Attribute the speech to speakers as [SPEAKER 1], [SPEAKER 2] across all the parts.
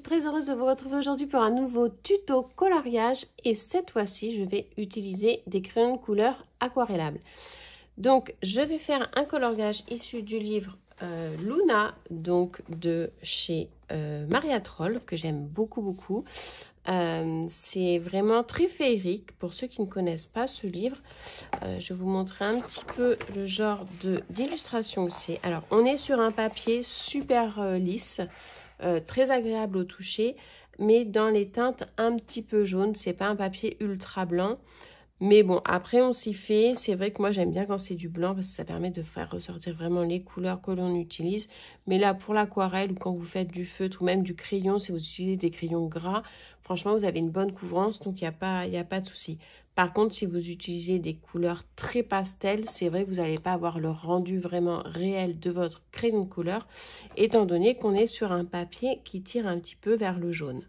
[SPEAKER 1] très heureuse de vous retrouver aujourd'hui pour un nouveau tuto coloriage et cette fois-ci je vais utiliser des crayons de couleur aquarellables. Donc je vais faire un coloriage issu du livre Luna, donc de chez Maria Troll, que j'aime beaucoup. C'est vraiment très féerique. Pour ceux qui ne connaissent pas ce livre, je vais vous montrer un petit peu le genre d'illustration que c'est. Alors on est sur un papier super lisse, très agréable au toucher, mais dans les teintes un petit peu jaunes. C'est pas un papier ultra blanc, mais bon, après on s'y fait. C'est vrai que moi j'aime bien quand c'est du blanc parce que ça permet de faire ressortir vraiment les couleurs que l'on utilise. Mais là pour l'aquarelle ou quand vous faites du feutre ou même du crayon, si vous utilisez des crayons gras, franchement vous avez une bonne couvrance, donc il n'y a pas de souci. Par contre, si vous utilisez des couleurs très pastel, c'est vrai que vous n'allez pas avoir le rendu vraiment réel de votre crayon de couleur, étant donné qu'on est sur un papier qui tire un petit peu vers le jaune.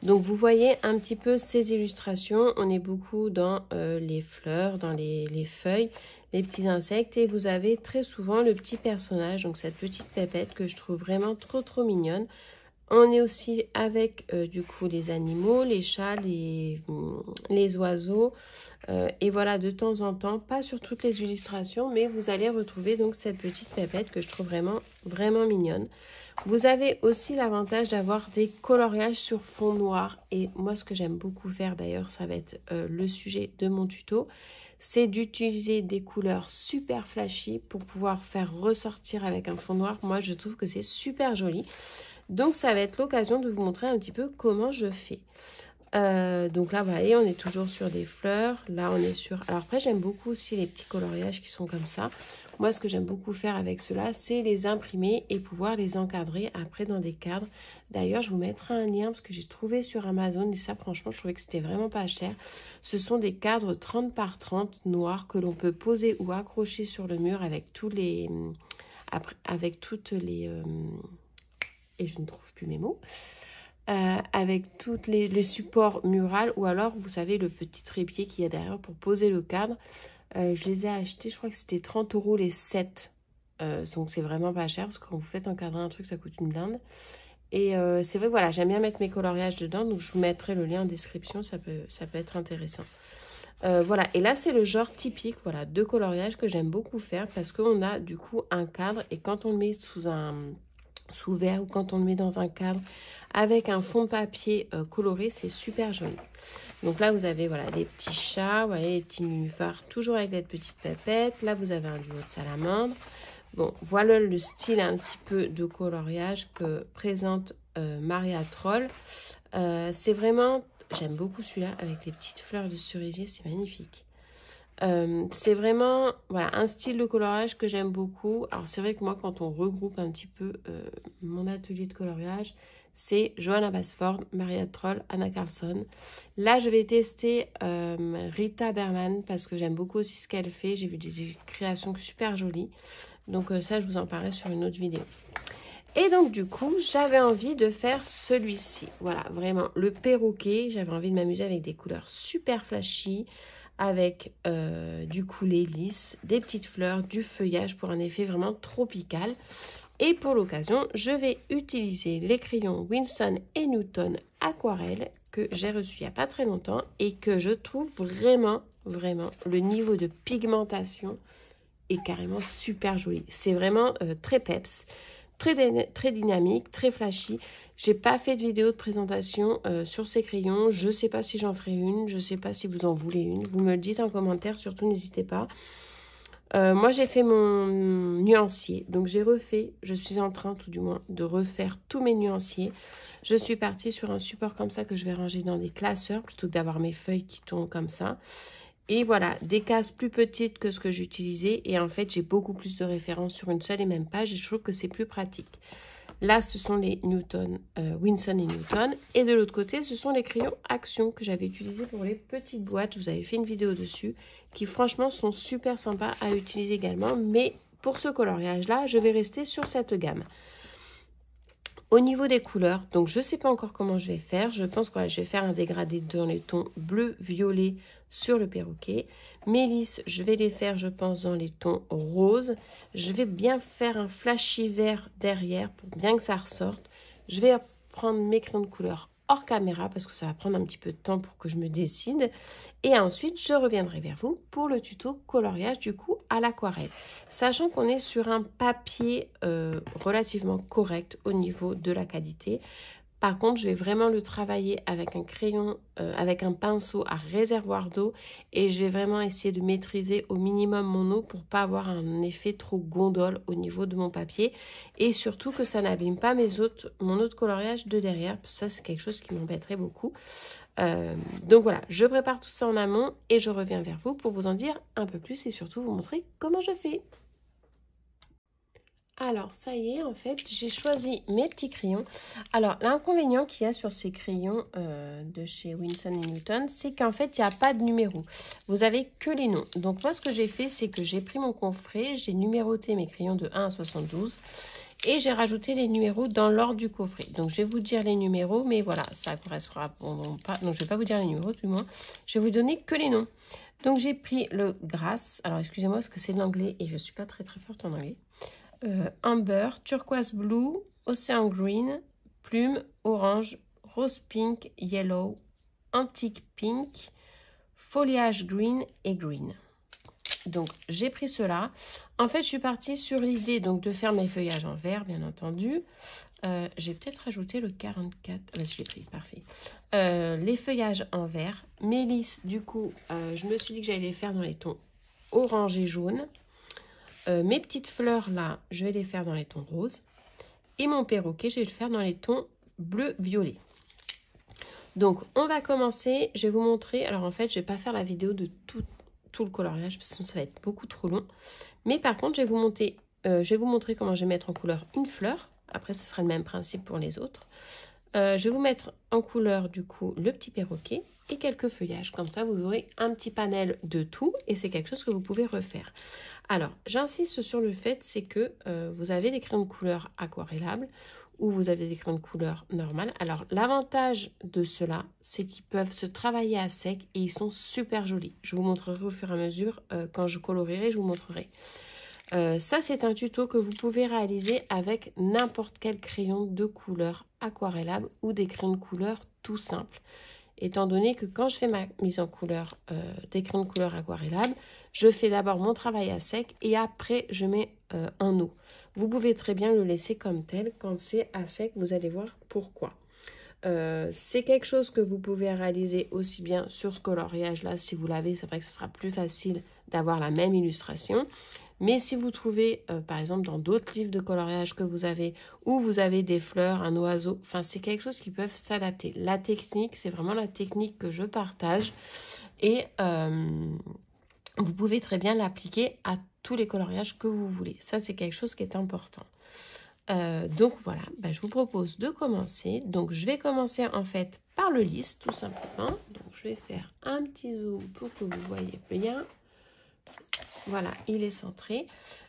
[SPEAKER 1] Donc vous voyez un petit peu ces illustrations, on est beaucoup dans les fleurs, dans les feuilles, les petits insectes, et vous avez très souvent le petit personnage, donc cette petite pépette que je trouve vraiment trop mignonne. On est aussi avec du coup les animaux, les chats, les oiseaux, et voilà, de temps en temps, pas sur toutes les illustrations, mais vous allez retrouver donc cette petite pépette que je trouve vraiment mignonne. Vous avez aussi l'avantage d'avoir des coloriages sur fond noir, et moi ce que j'aime beaucoup faire d'ailleurs, ça va être le sujet de mon tuto, c'est d'utiliser des couleurs super flashy pour pouvoir faire ressortir avec un fond noir. Moi je trouve que c'est super joli. Donc ça va être l'occasion de vous montrer un petit peu comment je fais. Donc là, vous voyez, on est toujours sur des fleurs. Là, on est sur... Alors après, j'aime beaucoup aussi les petits coloriages qui sont comme ça. Moi, ce que j'aime beaucoup faire avec cela, c'est les imprimer et pouvoir les encadrer après dans des cadres. D'ailleurs, je vous mettrai un lien parce que j'ai trouvé sur Amazon. Et ça, franchement, je trouvais que c'était vraiment pas cher. Ce sont des cadres 30 par 30 noirs que l'on peut poser ou accrocher sur le mur avec tous les... avec toutes les... et je ne trouve plus mes mots, avec tous les supports murales, ou alors vous savez le petit trépied qu'il y a derrière pour poser le cadre. Je les ai achetés, je crois que c'était 30 € les 7, donc c'est vraiment pas cher parce que quand vous faites encadrer un truc ça coûte une blinde. Et c'est vrai, voilà, j'aime bien mettre mes coloriages dedans, donc je vous mettrai le lien en description, ça peut être intéressant. Voilà, et là c'est le genre typique, voilà, de coloriage que j'aime beaucoup faire parce qu'on a du coup un cadre, et quand on le met sous verre ou quand on le met dans un cadre avec un fond de papier coloré, c'est super joli. Donc là vous avez voilà les petits chats, voilà, les petits nénuphars, toujours avec cette petite pépette. Là vous avez un duo de salamandre. Bon, voilà le style un petit peu de coloriage que présente Maria Troll. C'est vraiment, j'aime beaucoup celui-là avec les petites fleurs de cerisier, c'est magnifique. C'est vraiment voilà, un style de coloriage que j'aime beaucoup. Alors c'est vrai que moi quand on regroupe un petit peu mon atelier de coloriage, c'est Johanna Basford, Maria Troll, Anna Carlson. Là je vais tester Rita Berman parce que j'aime beaucoup aussi ce qu'elle fait. J'ai vu des créations super jolies. Donc ça je vous en parlerai sur une autre vidéo. Et donc du coup j'avais envie de faire celui-ci. Voilà, vraiment le perroquet. J'avais envie de m'amuser avec des couleurs super flashy, avec du coup les lisses, des petites fleurs, du feuillage pour un effet vraiment tropical. Et pour l'occasion, je vais utiliser les crayons Winston & Newton Aquarelle que j'ai reçus il n'y a pas très longtemps et que je trouve vraiment le niveau de pigmentation est carrément super joli. C'est vraiment très peps, très dynamique, très flashy. J'ai pas fait de vidéo de présentation sur ces crayons. Je sais pas si j'en ferai une. Je sais pas si vous en voulez une. Vous me le dites en commentaire. Surtout, n'hésitez pas. Moi, j'ai fait mon nuancier. Donc, j'ai refait. Je suis en train, tout du moins, de refaire tous mes nuanciers. Je suis partie sur un support comme ça que je vais ranger dans des classeurs plutôt que d'avoir mes feuilles qui tombent comme ça. Et voilà, des cases plus petites que ce que j'utilisais. Et en fait, j'ai beaucoup plus de références sur une seule et même page. Et je trouve que c'est plus pratique. Là, ce sont les Winston & Newton. Et de l'autre côté, ce sont les crayons Action que j'avais utilisés pour les petites boîtes. Je vous avais fait une vidéo dessus qui, franchement, sont super sympas à utiliser également. Mais pour ce coloriage-là, je vais rester sur cette gamme. Au niveau des couleurs, donc je ne sais pas encore comment je vais faire. Je pense que voilà, je vais faire un dégradé dans les tons bleu-violet sur le perroquet. Mes lisses, je vais les faire, je pense, dans les tons roses. Je vais bien faire un flashy vert derrière pour bien que ça ressorte. Je vais prendre mes crayons de couleur hors caméra parce que ça va prendre un petit peu de temps pour que je me décide. Et ensuite, je reviendrai vers vous pour le tuto coloriage du coup à l'aquarelle. Sachant qu'on est sur un papier relativement correct au niveau de la qualité. Par contre, je vais vraiment le travailler avec un crayon, avec un pinceau à réservoir d'eau et je vais vraiment essayer de maîtriser au minimum mon eau pour pas avoir un effet trop gondole au niveau de mon papier et surtout que ça n'abîme pas mon autre coloriage de derrière. Ça, c'est quelque chose qui m'embêterait beaucoup. Donc voilà, je prépare tout ça en amont et je reviens vers vous pour vous en dire un peu plus et surtout vous montrer comment je fais. Alors, ça y est, en fait, j'ai choisi mes petits crayons. Alors, l'inconvénient qu'il y a sur ces crayons de chez Winsor & Newton, c'est qu'en fait, il n'y a pas de numéro. Vous avez que les noms. Donc, moi, ce que j'ai fait, c'est que j'ai pris mon coffret, j'ai numéroté mes crayons de 1 à 72 et j'ai rajouté les numéros dans l'ordre du coffret. Donc, je vais vous dire les numéros, mais voilà, ça ne correspondra pas. Donc, je ne vais pas vous dire les numéros, du moins. Je vais vous donner que les noms. Donc, j'ai pris le Grass. Alors, excusez-moi, parce que c'est de l'anglais et je ne suis pas très forte en anglais. Amber, turquoise blue, océan green, plume, orange, rose pink, yellow, antique pink, foliage green et green. Donc j'ai pris cela. En fait, je suis partie sur l'idée donc de faire mes feuillages en vert, bien entendu. J'ai peut-être rajouté le 44. Je l'ai pris, parfait. Les feuillages en vert. Mes lys, du coup, je me suis dit que j'allais les faire dans les tons orange et jaune. Mes petites fleurs là, je vais les faire dans les tons roses. Et mon perroquet, je vais le faire dans les tons bleu-violet. Donc, on va commencer. Je vais vous montrer. Alors, en fait, je ne vais pas faire la vidéo de tout le coloriage parce que sinon, ça va être beaucoup trop long. Mais par contre, je vais vous montrer comment je vais mettre en couleur une fleur. Après, ce sera le même principe pour les autres. Je vais vous mettre en couleur, du coup, le petit perroquet et quelques feuillages. Comme ça, vous aurez un petit panel de tout et c'est quelque chose que vous pouvez refaire. Alors, j'insiste sur le fait, c'est que vous avez des crayons de couleur aquarellables ou vous avez des crayons de couleur normales. Alors, l'avantage de ceux-là, c'est qu'ils peuvent se travailler à sec et ils sont super jolis. Je vous montrerai au fur et à mesure, quand je colorierai, je vous montrerai. Ça, c'est un tuto que vous pouvez réaliser avec n'importe quel crayon de couleur aquarellable ou des crayons de couleur tout simples. Étant donné que quand je fais ma mise en couleur des crayons de couleur aquarellables, je fais d'abord mon travail à sec et après je mets en eau. Vous pouvez très bien le laisser comme tel. Quand c'est à sec, vous allez voir pourquoi. C'est quelque chose que vous pouvez réaliser aussi bien sur ce coloriage là. Si vous l'avez, c'est vrai que ce sera plus facile d'avoir la même illustration. Mais si vous trouvez, par exemple, dans d'autres livres de coloriage que vous avez, où vous avez des fleurs, un oiseau, enfin, c'est quelque chose qui peut s'adapter. La technique, c'est vraiment la technique que je partage. Et vous pouvez très bien l'appliquer à tous les coloriages que vous voulez. Ça, c'est quelque chose qui est important. Donc, voilà, je vous propose de commencer. Donc, je vais commencer, en fait, par le lys, tout simplement. Donc, je vais faire un petit zoom pour que vous voyez bien. Voilà, il est centré.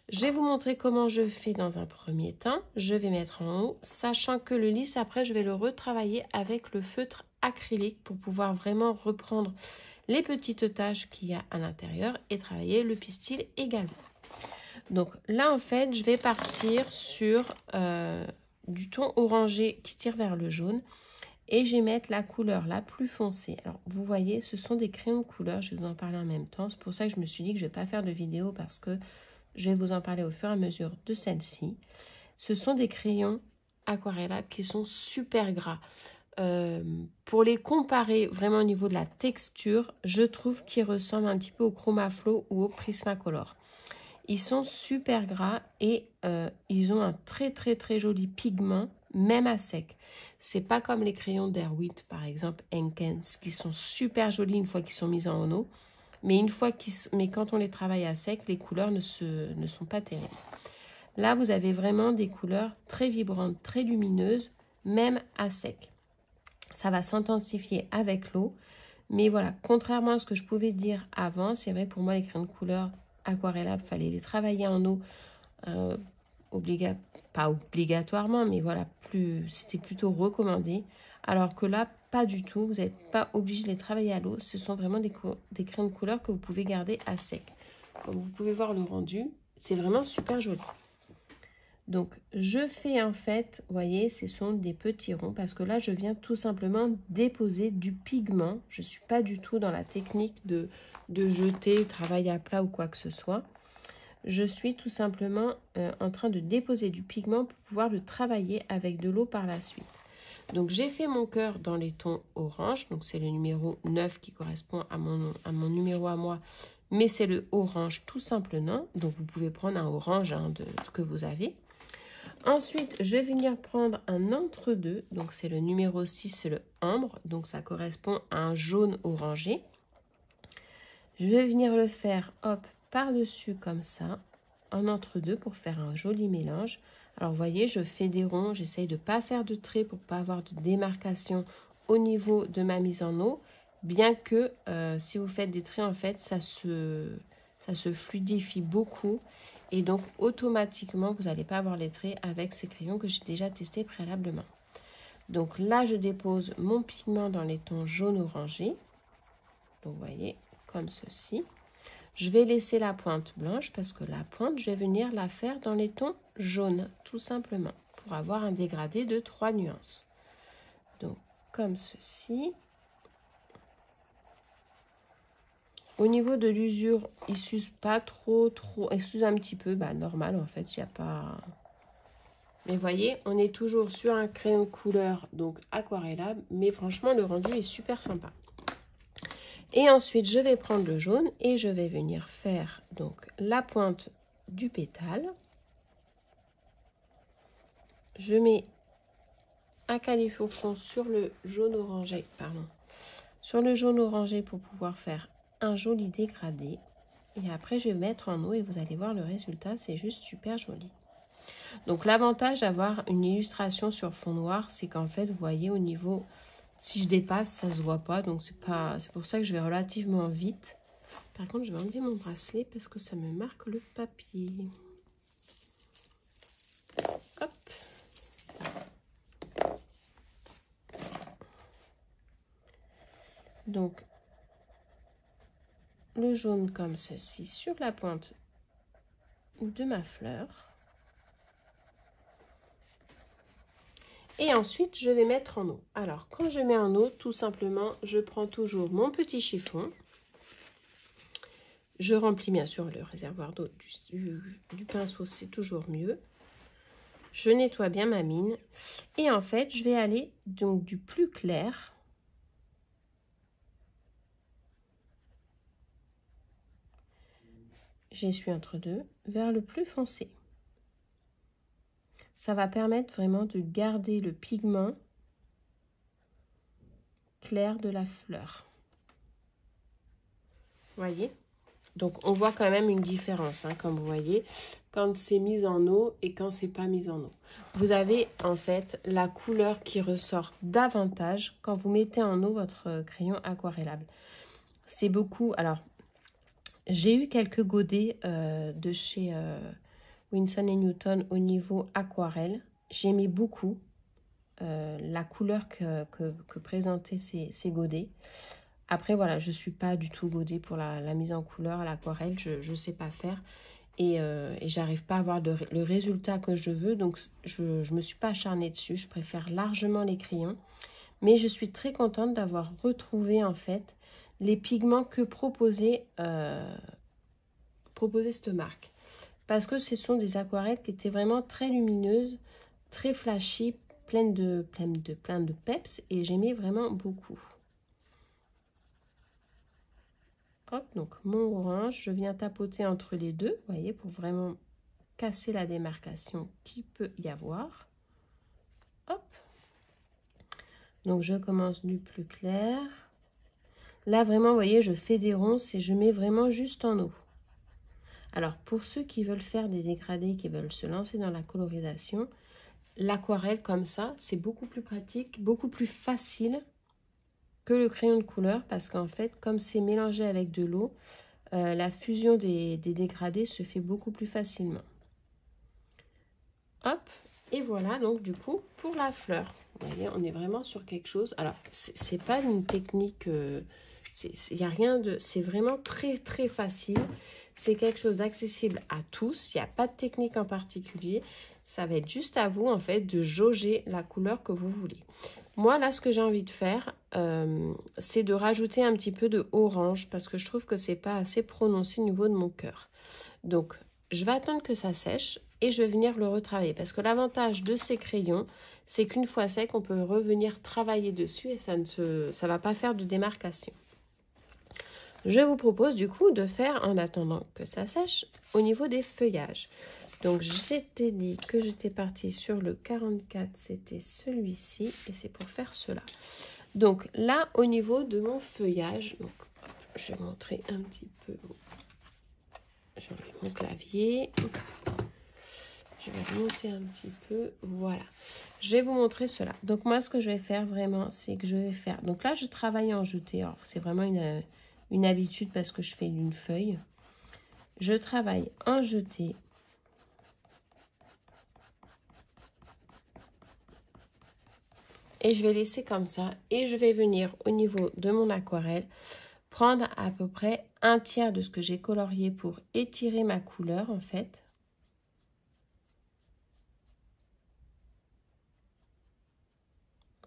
[SPEAKER 1] Je vais vous montrer comment je fais dans un premier temps. Je vais mettre en haut, sachant que le lys, après, je vais le retravailler avec le feutre acrylique pour pouvoir vraiment reprendre les petites taches qu'il y a à l'intérieur et travailler le pistil également. Donc là, en fait, je vais partir sur du ton orangé qui tire vers le jaune. Et je vais mettre la couleur la plus foncée. Alors, vous voyez, ce sont des crayons de couleur. Je vais vous en parler en même temps. C'est pour ça que je me suis dit que je ne vais pas faire de vidéo parce que je vais vous en parler au fur et à mesure de celle-ci. Ce sont des crayons aquarellables qui sont super gras. Pour les comparer vraiment au niveau de la texture, je trouve qu'ils ressemblent un petit peu au Chromaflow ou au Prismacolor. Ils sont super gras et ils ont un très joli pigment, même à sec. C'est pas comme les crayons d'Airwick, par exemple, Henkens, qui sont super jolis une fois qu'ils sont mis en eau. Mais, quand on les travaille à sec, les couleurs ne sont pas terribles. Là, vous avez vraiment des couleurs très vibrantes, très lumineuses, même à sec. Ça va s'intensifier avec l'eau. Mais voilà, contrairement à ce que je pouvais dire avant, c'est vrai pour moi, les crayons de couleur aquarellables, il fallait les travailler en eau, pas obligatoirement, mais voilà, c'était plutôt recommandé. Alors que là, pas du tout, vous n'êtes pas obligé de les travailler à l'eau. Ce sont vraiment des crayons de couleur que vous pouvez garder à sec. Comme vous pouvez voir le rendu, c'est vraiment super joli. Donc, je fais en fait, vous voyez, ce sont des petits ronds parce que là, je viens tout simplement déposer du pigment. Je ne suis pas du tout dans la technique de jeter, travail à plat ou quoi que ce soit. Je suis tout simplement en train de déposer du pigment pour pouvoir le travailler avec de l'eau par la suite. Donc, j'ai fait mon cœur dans les tons orange. Donc, c'est le numéro 9 qui correspond à mon numéro à moi. Mais c'est le orange tout simplement. Donc, vous pouvez prendre un orange que vous avez. Ensuite, je vais venir prendre un entre-deux. Donc, c'est le numéro 6, c'est le ambre. Donc, ça correspond à un jaune orangé. Je vais venir le faire, hop, par-dessus comme ça, en entre-deux pour faire un joli mélange. Alors, vous voyez, je fais des ronds. J'essaye de ne pas faire de traits pour ne pas avoir de démarcation au niveau de ma mise en eau. Bien que, si vous faites des traits, en fait, ça se fluidifie beaucoup. Et donc, automatiquement, vous n'allez pas avoir les traits avec ces crayons que j'ai déjà testés préalablement. Donc là, je dépose mon pigment dans les tons jaune-orangé. Donc, vous voyez, comme ceci. Je vais laisser la pointe blanche parce que la pointe, je vais venir la faire dans les tons jaunes, tout simplement, pour avoir un dégradé de 3 nuances. Donc, comme ceci. Au niveau de l'usure, il s'use pas trop, il s'use un petit peu, bah normal en fait, il n'y a pas... Mais voyez, on est toujours sur un crayon couleur, donc aquarellable, mais franchement le rendu est super sympa. Et ensuite, je vais prendre le jaune et je vais venir faire donc la pointe du pétale. Je mets un califourchon sur le jaune orangé, sur le jaune orangé pour pouvoir faire un joli dégradé. Et après, je vais mettre en eau et vous allez voir le résultat, c'est juste super joli. Donc, l'avantage d'avoir une illustration sur fond noir, c'est qu'en fait, vous voyez au niveau, si je dépasse, ça se voit pas. Donc, c'est pour ça que je vais relativement vite. Par contre, je vais enlever mon bracelet parce que ça me marque le papier. Hop. Donc, le jaune comme ceci sur la pointe de ma fleur. Et ensuite, je vais mettre en eau. Alors, quand je mets en eau, tout simplement, je prends toujours mon petit chiffon. Je remplis bien sûr le réservoir d'eau du pinceau, c'est toujours mieux. Je nettoie bien ma mine. Et en fait, je vais aller donc du plus clair. J'essuie entre deux, vers le plus foncé. Ça va permettre vraiment de garder le pigment clair de la fleur. Voyez? Donc, on voit quand même une différence, hein, comme vous voyez, quand c'est mis en eau et quand c'est pas mis en eau. Vous avez en fait la couleur qui ressort davantage quand vous mettez en eau votre crayon aquarellable. C'est beaucoup... Alors, j'ai eu quelques godets de chez Winsor & Newton au niveau aquarelle. J'aimais beaucoup la couleur que présentaient ces godets. Après, voilà, je ne suis pas du tout godée pour la mise en couleur à l'aquarelle. Je ne sais pas faire. Et j'arrive pas à avoir le résultat que je veux. Donc, je ne me suis pas acharnée dessus. Je préfère largement les crayons. Mais je suis très contente d'avoir retrouvé, en fait, les pigments que proposait cette marque. Parce que ce sont des aquarelles qui étaient vraiment très lumineuses, très flashy, pleines de peps. Et j'aimais vraiment beaucoup. Hop, donc mon orange, je viens tapoter entre les deux, vous voyez, pour vraiment casser la démarcation qu'il peut y avoir. Hop. Donc je commence du plus clair. Là vraiment, vous voyez, je fais des ronds et je mets vraiment juste en eau. Alors pour ceux qui veulent faire des dégradés, qui veulent se lancer dans la colorisation, l'aquarelle comme ça, c'est beaucoup plus pratique, beaucoup plus facile que le crayon de couleur parce qu'en fait, comme c'est mélangé avec de l'eau, la fusion des dégradés se fait beaucoup plus facilement. Hop, et voilà donc du coup pour la fleur. Vous voyez, on est vraiment sur quelque chose. Alors, c'est pas une technique, il n'y a rien de... C'est vraiment très très facile. C'est quelque chose d'accessible à tous. Il n'y a pas de technique en particulier. Ça va être juste à vous, en fait, de jauger la couleur que vous voulez. Moi, là, ce que j'ai envie de faire, c'est de rajouter un petit peu de orange parce que je trouve que c'est pas assez prononcé au niveau de mon cœur. Donc, je vais attendre que ça sèche et je vais venir le retravailler. Parce que l'avantage de ces crayons, c'est qu'une fois sec, on peut revenir travailler dessus et ça ne va pas faire de démarcation. Je vous propose du coup de faire, en attendant que ça sèche, au niveau des feuillages. Donc, j'étais dit que j'étais partie sur le 44, c'était celui-ci, et c'est pour faire cela. Donc, là, au niveau de mon feuillage, donc, hop, je vais montrer un petit peu. J'enlève mon clavier. Je vais remonter un petit peu. Voilà. Je vais vous montrer cela. Donc, moi, ce que je vais faire vraiment, c'est que je vais faire... Donc là, je travaille en jeté. Alors, c'est vraiment une habitude parce que je fais d'une feuille. Je travaille en jeté. Et je vais laisser comme ça. Et je vais venir au niveau de mon aquarelle prendre à peu près un tiers de ce que j'ai colorié pour étirer ma couleur en fait.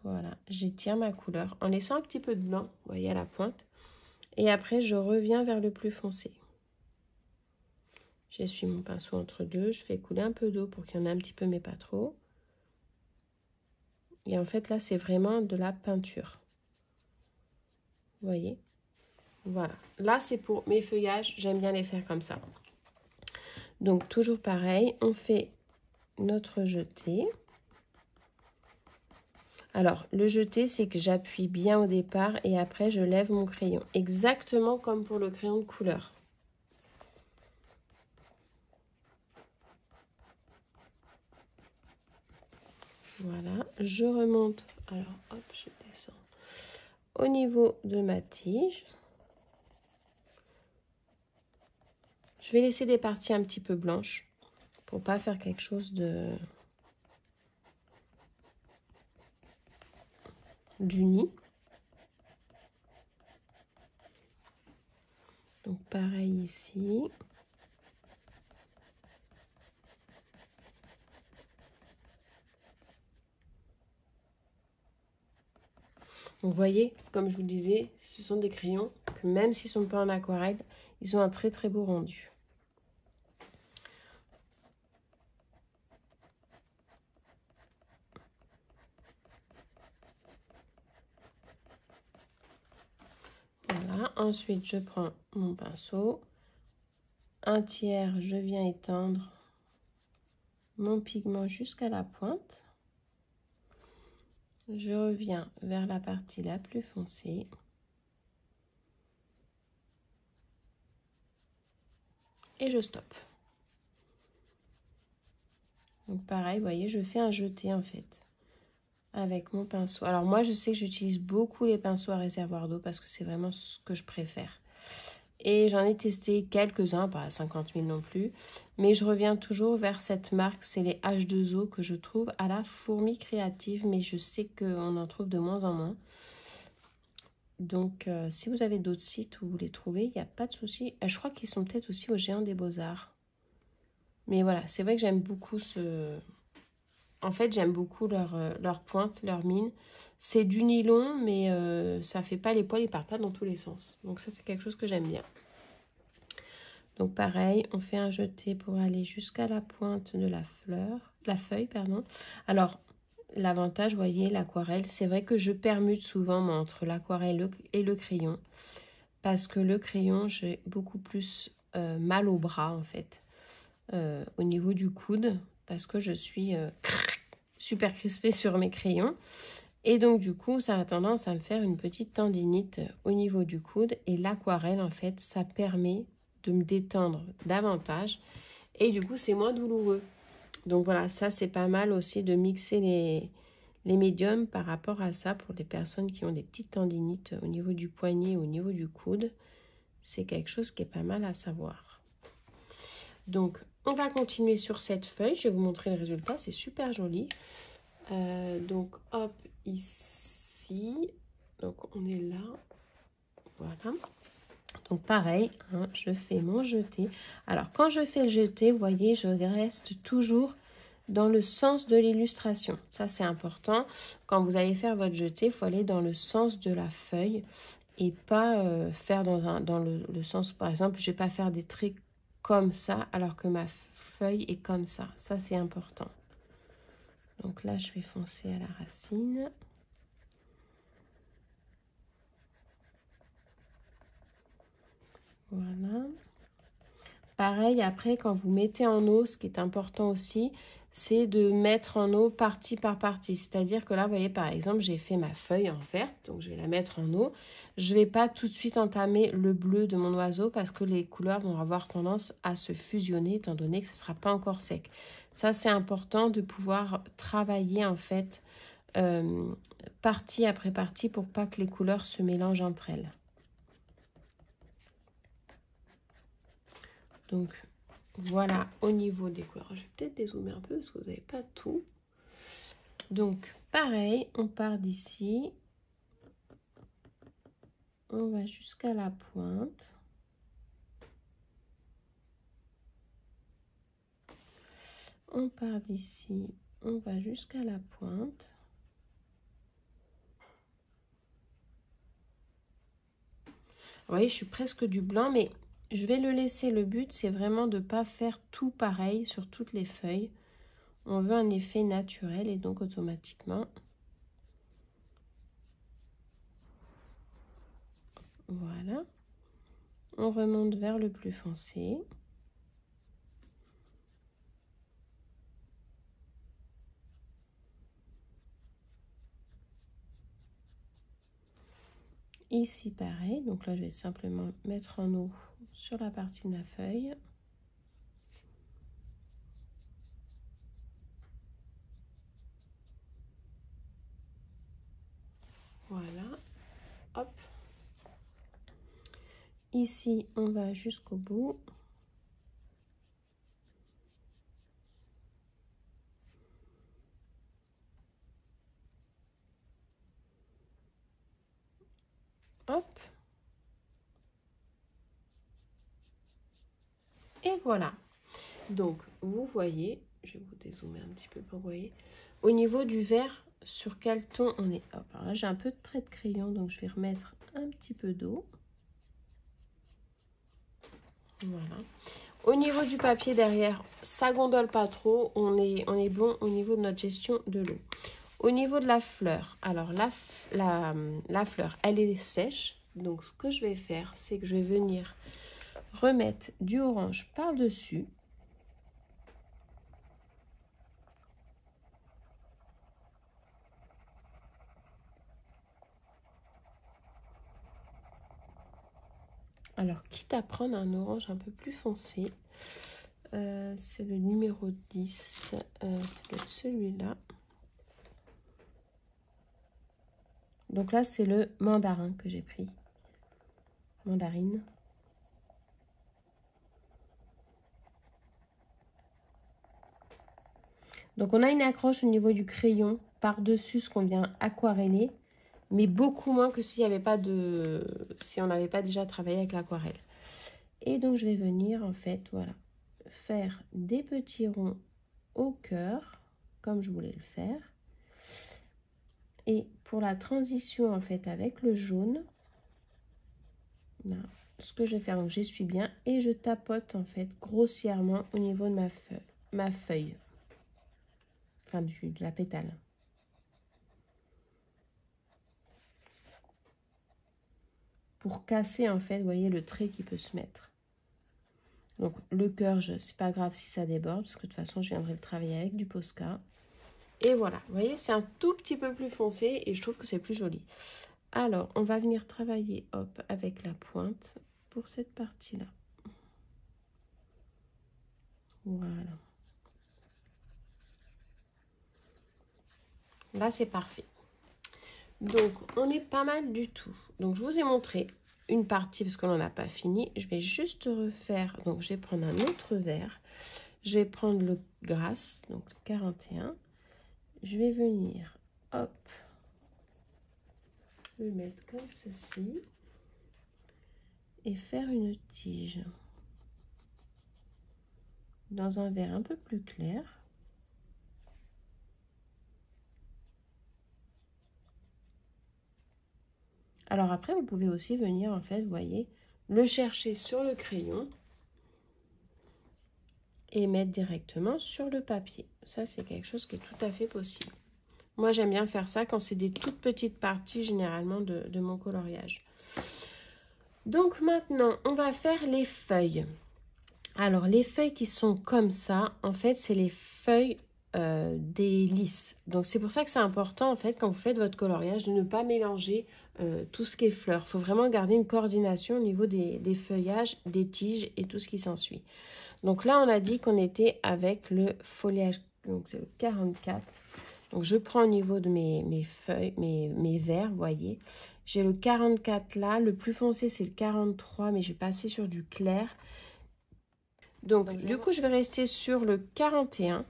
[SPEAKER 1] Voilà, j'étire ma couleur en laissant un petit peu de blanc, vous voyez à la pointe. Et après, je reviens vers le plus foncé. J'essuie mon pinceau entre deux, je fais couler un peu d'eau pour qu'il y en ait un petit peu mais pas trop. Et en fait là c'est vraiment de la peinture. Vous voyez? Voilà. Là c'est pour mes feuillages, j'aime bien les faire comme ça. Donc toujours pareil, on fait notre jeté. Alors le jeté c'est que j'appuie bien au départ et après je lève mon crayon. Exactement comme pour le crayon de couleur. Voilà, je remonte, alors hop, je descends au niveau de ma tige. Je vais laisser des parties un petit peu blanches pour pas faire quelque chose d'uni. Donc pareil ici. Donc, vous voyez, comme je vous disais, ce sont des crayons que même s'ils ne sont pas en aquarelle, ils ont un très très beau rendu. Voilà, ensuite je prends mon pinceau. Un tiers, je viens étendre mon pigment jusqu'à la pointe. Je reviens vers la partie la plus foncée. Et je stoppe. Donc pareil, vous voyez, je fais un jeté en fait avec mon pinceau. Alors moi, je sais que j'utilise beaucoup les pinceaux à réservoir d'eau parce que c'est vraiment ce que je préfère. Et j'en ai testé quelques-uns, pas 50 000 non plus. Mais je reviens toujours vers cette marque, c'est les H2O que je trouve à la Fourmi Créative. Mais je sais qu'on en trouve de moins en moins. Donc si vous avez d'autres sites où vous les trouvez, il n'y a pas de souci. Je crois qu'ils sont peut-être aussi au Géant des Beaux-Arts. Mais voilà, c'est vrai que j'aime beaucoup ce... En fait, j'aime beaucoup leur pointe, leur mine. C'est du nylon, mais ça fait pas les poils, ils partent pas dans tous les sens. Donc ça, c'est quelque chose que j'aime bien. Donc pareil, on fait un jeté pour aller jusqu'à la pointe de la feuille, pardon. Alors, l'avantage, vous voyez, l'aquarelle, c'est vrai que je permute souvent moi, entre l'aquarelle et le crayon. Parce que le crayon, j'ai beaucoup plus mal au bras, en fait. Au niveau du coude, parce que je suis super crispée sur mes crayons. Et donc, du coup, ça a tendance à me faire une petite tendinite au niveau du coude. Et l'aquarelle, en fait, ça permet de me détendre davantage. Et du coup, c'est moins douloureux. Donc, voilà, ça, c'est pas mal aussi de mixer les médiums par rapport à ça pour les personnes qui ont des petites tendinites au niveau du poignet, au niveau du coude. C'est quelque chose qui est pas mal à savoir. Donc, on va continuer sur cette feuille. Je vais vous montrer le résultat. C'est super joli. Donc, hop, ici. Donc, on est là. Voilà. Donc, pareil, hein, je fais mon jeté. Alors, quand je fais le jeté, vous voyez, je reste toujours dans le sens de l'illustration. Ça, c'est important. Quand vous allez faire votre jeté, il faut aller dans le sens de la feuille et pas faire dans le sens, par exemple, je ne vais pas faire des traits comme ça alors que ma feuille est comme ça. Ça, c'est important. Donc là, je vais foncer à la racine. Voilà. Pareil, après, quand vous mettez en eau, ce qui est important aussi, c'est de mettre en eau partie par partie. C'est-à-dire que là, vous voyez, par exemple, j'ai fait ma feuille en verte, donc je vais la mettre en eau. Je ne vais pas tout de suite entamer le bleu de mon oiseau parce que les couleurs vont avoir tendance à se fusionner étant donné que ce ne sera pas encore sec. Ça, c'est important de pouvoir travailler en fait partie après partie pour pas que les couleurs se mélangent entre elles. Donc, voilà au niveau des couleurs. Je vais peut-être dézoomer un peu parce que vous n'avez pas tout. Donc, pareil, on part d'ici. On va jusqu'à la pointe. On part d'ici. On va jusqu'à la pointe. Vous voyez, je suis presque du blanc, mais je vais le laisser. Le but, c'est vraiment de ne pas faire tout pareil sur toutes les feuilles. On veut un effet naturel et donc automatiquement, voilà. On remonte vers le plus foncé. Ici, pareil. Donc là, je vais simplement mettre en eau sur la partie de ma feuille. Voilà. Hop. Ici, on va jusqu'au bout. Hop. Et voilà. Donc, vous voyez, je vais vous dézoomer un petit peu pour vous voyez. Au niveau du vert, sur quel ton on est. Hop, alors là, j'ai un peu de trait de crayon, donc je vais remettre un petit peu d'eau. Voilà. Au niveau du papier derrière, ça gondole pas trop. On est bon au niveau de notre gestion de l'eau. Au niveau de la fleur, alors la fleur, elle est sèche. Donc, ce que je vais faire, c'est que je vais venir remettre du orange par-dessus. Alors, quitte à prendre un orange un peu plus foncé, c'est le numéro 10, c'est celui-là. Donc là, c'est le mandarin que j'ai pris. Mandarine. Donc, on a une accroche au niveau du crayon par-dessus ce qu'on vient aquareller, mais beaucoup moins que s'il n'y avait pas si on n'avait pas déjà travaillé avec l'aquarelle. Et donc, je vais venir, en fait, voilà, faire des petits ronds au cœur, comme je voulais le faire. Et pour la transition, en fait, avec le jaune, là, ce que je vais faire, donc j'essuie bien et je tapote, en fait, grossièrement au niveau de ma feuille. Enfin, de la pétale. Pour casser, en fait, vous voyez le trait qui peut se mettre. Donc, le cœur, c'est pas grave si ça déborde, parce que de toute façon, je viendrai le travailler avec du Posca. Et voilà, vous voyez, c'est un tout petit peu plus foncé et je trouve que c'est plus joli. Alors, on va venir travailler, hop, avec la pointe pour cette partie-là. Voilà. Là, c'est parfait. Donc, on est pas mal du tout. Donc, je vous ai montré une partie parce qu'on n'en a pas fini. Je vais juste refaire. Donc, je vais prendre un autre verre. Je vais prendre le Grasse, donc le 41. Je vais venir, hop, le mettre comme ceci et faire une tige dans un verre un peu plus clair. Alors après, vous pouvez aussi venir, en fait, vous voyez, le chercher sur le crayon et mettre directement sur le papier. Ça, c'est quelque chose qui est tout à fait possible. Moi, j'aime bien faire ça quand c'est des toutes petites parties, généralement, de mon coloriage. Donc, maintenant, on va faire les feuilles. Alors, les feuilles qui sont comme ça, en fait, c'est les feuilles des lys. Donc, c'est pour ça que c'est important, en fait, quand vous faites votre coloriage, de ne pas mélanger tout ce qui est fleurs. Il faut vraiment garder une coordination au niveau des feuillages, des tiges et tout ce qui s'ensuit. Donc là, on a dit qu'on était avec le foliage, donc c'est le 44. Donc, je prends au niveau de mes feuilles, mes verres, vous voyez. J'ai le 44 là. Le plus foncé, c'est le 43, mais je vais passer sur du clair. Donc du coup, je vais rester sur le 41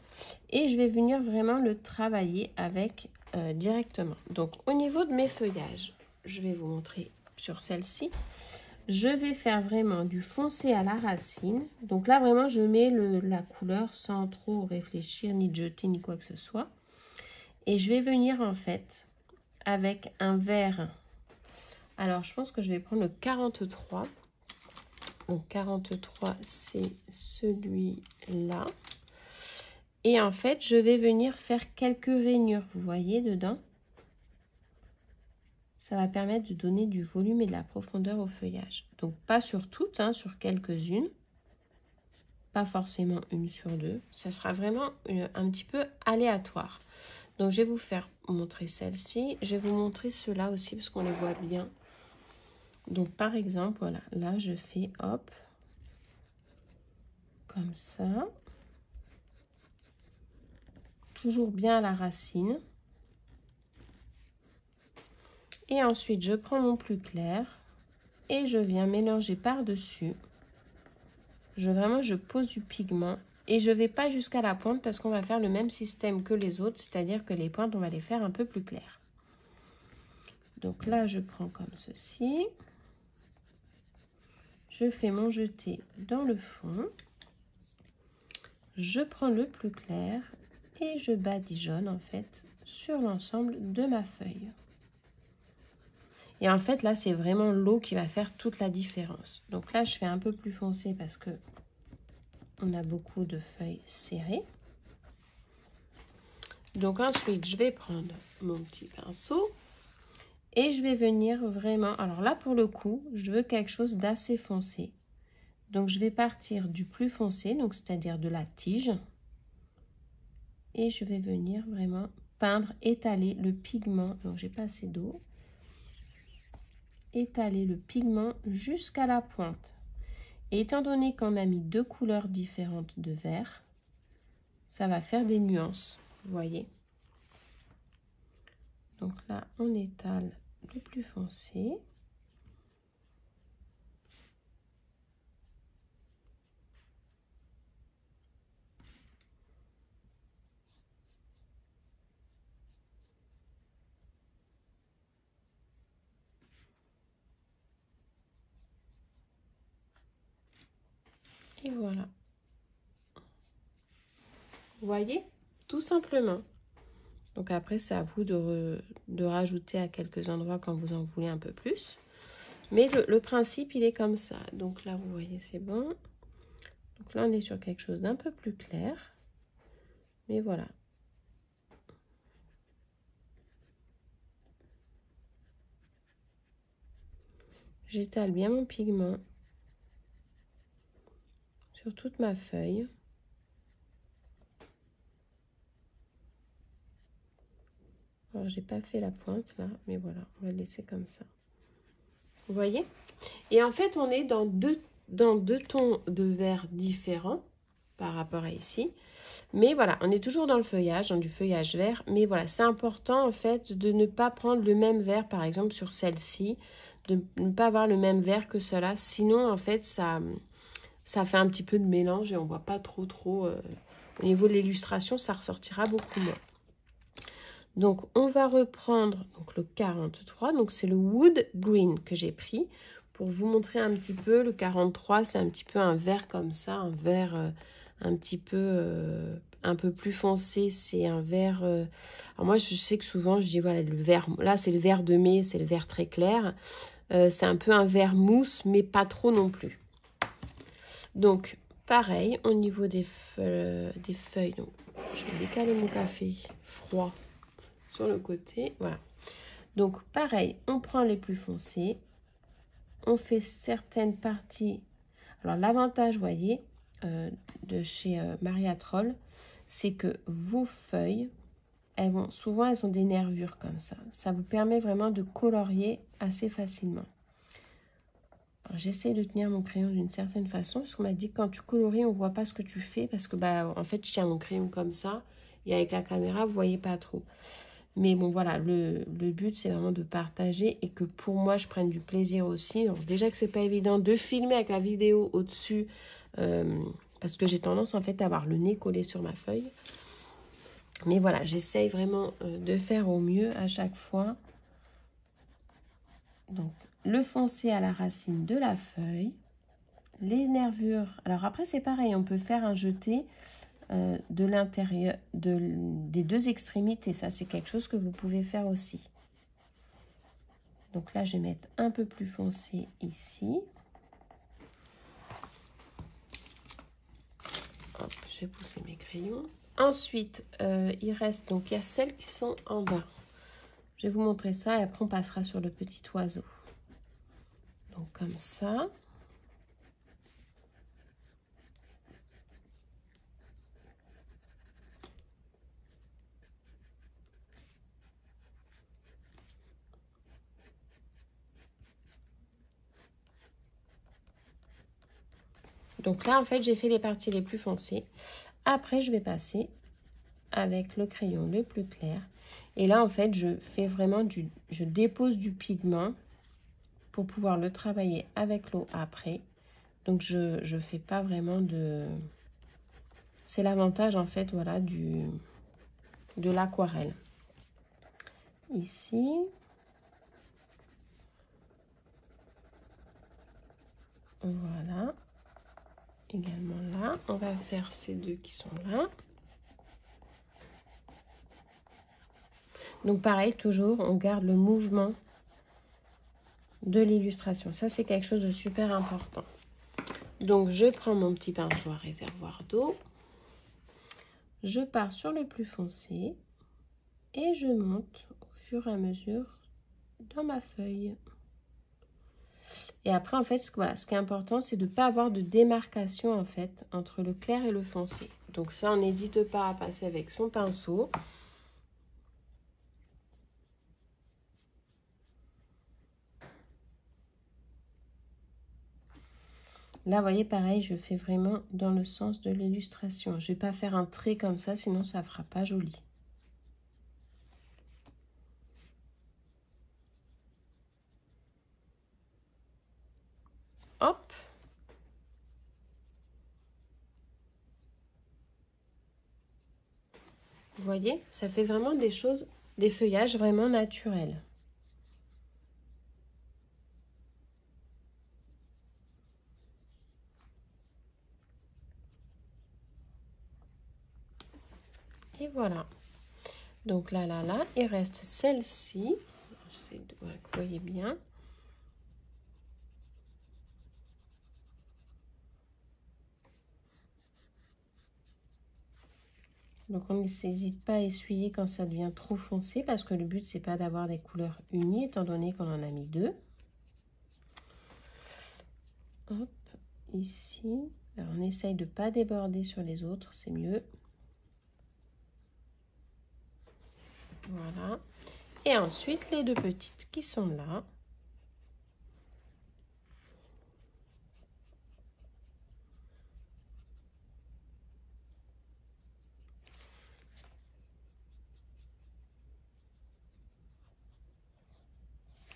[SPEAKER 1] et je vais venir vraiment le travailler avec directement. Donc, au niveau de mes feuillages, je vais vous montrer sur celle-ci. Je vais faire vraiment du foncé à la racine. Donc là, vraiment, je mets la couleur sans trop réfléchir, ni jeter, ni quoi que ce soit. Et je vais venir en fait avec un vert. Alors, je pense que je vais prendre le 43. Donc, 43, c'est celui-là. Et en fait, je vais venir faire quelques rainures, vous voyez, dedans. Ça va permettre de donner du volume et de la profondeur au feuillage. Donc, pas sur toutes, hein, sur quelques-unes. Pas forcément une sur deux. Ça sera vraiment un petit peu aléatoire. Donc, je vais vous faire montrer celle-ci. Je vais vous montrer ceux-là aussi parce qu'on les voit bien. Donc, par exemple, voilà. Là, je fais, hop, comme ça. Toujours bien à la racine. Et ensuite, je prends mon plus clair et je viens mélanger par-dessus. Je pose du pigment et je ne vais pas jusqu'à la pointe parce qu'on va faire le même système que les autres, c'est-à-dire que les pointes, on va les faire un peu plus claires. Donc là, je prends comme ceci. Je fais mon jeté dans le fond. Je prends le plus clair et je badigeonne en fait sur l'ensemble de ma feuille. Et en fait, là, c'est vraiment l'eau qui va faire toute la différence. Donc là, je fais un peu plus foncé parce que on a beaucoup de feuilles serrées. Donc ensuite, je vais prendre mon petit pinceau et je vais venir vraiment... Alors là, pour le coup, je veux quelque chose d'assez foncé. Donc, je vais partir du plus foncé, donc c'est-à-dire de la tige. Et je vais venir vraiment peindre, étaler le pigment. Donc, j'ai pas assez d'eau. Étaler le pigment jusqu'à la pointe. Et étant donné qu'on a mis deux couleurs différentes de vert, ça va faire des nuances, vous voyez. Donc là, on étale le plus foncé. Et voilà. Vous voyez, tout simplement. Donc après, c'est à vous de rajouter à quelques endroits quand vous en voulez un peu plus. Mais le principe, il est comme ça. Donc là, vous voyez, c'est bon. Donc là, on est sur quelque chose d'un peu plus clair. Mais voilà. J'étale bien mon pigment sur toute ma feuille. Alors, j'ai pas fait la pointe là, mais voilà, on va le laisser comme ça. Vous voyez? Et en fait, on est dans deux tons de vert différents par rapport à ici. Mais voilà, on est toujours dans le feuillage, dans du feuillage vert. Mais voilà, c'est important en fait de ne pas prendre le même vert, par exemple, sur celle-ci. De ne pas avoir le même vert que cela. Sinon, en fait, ça fait un petit peu de mélange et on ne voit pas trop. Au niveau de l'illustration, ça ressortira beaucoup moins. Donc, on va reprendre donc, le 43. Donc, c'est le Wood Green que j'ai pris. Pour vous montrer un petit peu, le 43, c'est un petit peu un vert comme ça. Un vert un petit peu un peu plus foncé, c'est un vert... alors moi, je sais que souvent, je dis, voilà, le vert... Là, c'est le vert de mai, c'est le vert très clair. C'est un peu un vert mousse, mais pas trop non plus. Donc, pareil, au niveau des feuilles, donc, je vais décaler mon café froid sur le côté. Voilà. Donc, pareil, on prend les plus foncés. On fait certaines parties. Alors, l'avantage, vous voyez, de chez Maria Troll, c'est que vos feuilles, souvent, elles ont des nervures comme ça. Ça vous permet vraiment de colorier assez facilement. J'essaie de tenir mon crayon d'une certaine façon, parce qu'on m'a dit que quand tu colories, on ne voit pas ce que tu fais, parce que, bah, en fait, je tiens mon crayon comme ça, et avec la caméra, vous ne voyez pas trop. Mais bon, voilà, le but, c'est vraiment de partager et que pour moi, je prenne du plaisir aussi. Donc, déjà que c'est pas évident de filmer avec la vidéo au-dessus, parce que j'ai tendance, en fait, à avoir le nez collé sur ma feuille. Mais voilà, j'essaye vraiment de faire au mieux à chaque fois. Donc, le foncé à la racine de la feuille. Les nervures. Alors après, c'est pareil, on peut faire un jeté de l'intérieur, des deux extrémités. Ça, c'est quelque chose que vous pouvez faire aussi. Donc là, je vais mettre un peu plus foncé ici. Hop, je vais pousser mes crayons. Ensuite, il reste, donc il y a celles qui sont en bas. Je vais vous montrer ça et après on passera sur le petit oiseau. Donc comme ça. Donc là, en fait, j'ai fait les parties les plus foncées. Après, je vais passer avec le crayon le plus clair. Et là, en fait, je fais vraiment je dépose du pigment pour pouvoir le travailler avec l'eau après. Donc, je ne fais pas vraiment de... C'est l'avantage, en fait, voilà, de l'aquarelle. Ici. Voilà. Également là. On va faire ces deux qui sont là. Donc, pareil, toujours, on garde le mouvement de l'illustration. Ça, c'est quelque chose de super important. Donc, je prends mon petit pinceau à réservoir d'eau. Je pars sur le plus foncé et je monte au fur et à mesure dans ma feuille. Et après, en fait, voilà, ce qui est important, c'est de ne pas avoir de démarcation, en fait, entre le clair et le foncé. Donc ça, on n'hésite pas à passer avec son pinceau. Là, vous voyez, pareil, je fais vraiment dans le sens de l'illustration. Je ne vais pas faire un trait comme ça, sinon ça ne fera pas joli. Hop. Vous voyez, ça fait vraiment des choses, des feuillages vraiment naturels. Et voilà. Donc là, il reste celle-ci. J'essaie de voir que vous voyez bien. Donc on n'hésite pas à essuyer quand ça devient trop foncé parce que le but c'est pas d'avoir des couleurs unies étant donné qu'on en a mis deux. Hop, ici. Alors on essaye de pas déborder sur les autres, c'est mieux. Voilà. Et ensuite les deux petites qui sont là.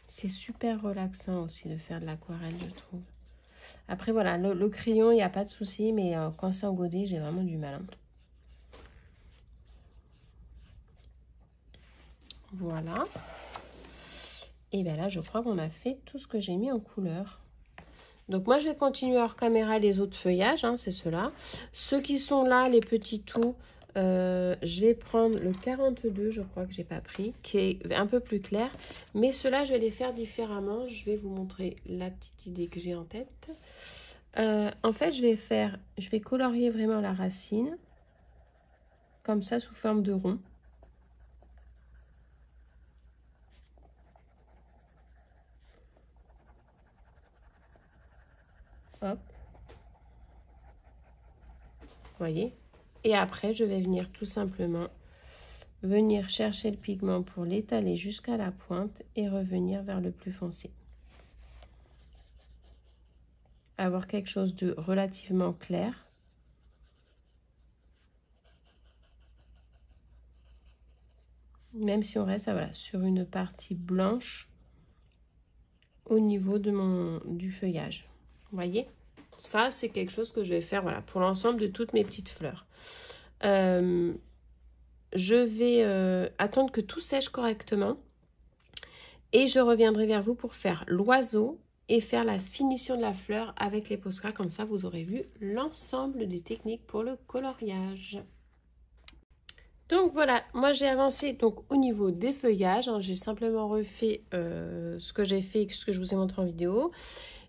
[SPEAKER 1] C'est super relaxant aussi de faire de l'aquarelle, je trouve. Après, voilà, le crayon, il n'y a pas de souci, mais quand c'est en godet, j'ai vraiment du mal. Hein. Voilà. Et bien là, je crois qu'on a fait tout ce que j'ai mis en couleur. Donc moi, je vais continuer hors caméra les autres feuillages, hein, c'est ceux-là. Ceux qui sont là, les petits tout, Je vais prendre le 42, je crois que j'ai pas pris, qui est un peu plus clair. Mais ceux-là, je vais les faire différemment. Je vais vous montrer la petite idée que j'ai en tête. En fait, je vais colorier vraiment la racine, comme ça, sous forme de rond. Hop. Voyez. Et après, je vais venir tout simplement venir chercher le pigment pour l'étaler jusqu'à la pointe et revenir vers le plus foncé. Avoir quelque chose de relativement clair. Même si on reste voilà, sur une partie blanche au niveau de du feuillage. Vous voyez? Ça, c'est quelque chose que je vais faire voilà, pour l'ensemble de toutes mes petites fleurs. Je vais attendre que tout sèche correctement. Et je reviendrai vers vous pour faire l'oiseau et faire la finition de la fleur avec les Posca. Comme ça, vous aurez vu l'ensemble des techniques pour le coloriage. Donc voilà, moi j'ai avancé donc au niveau des feuillages. Hein, j'ai simplement refait ce que j'ai fait, ce que je vous ai montré en vidéo.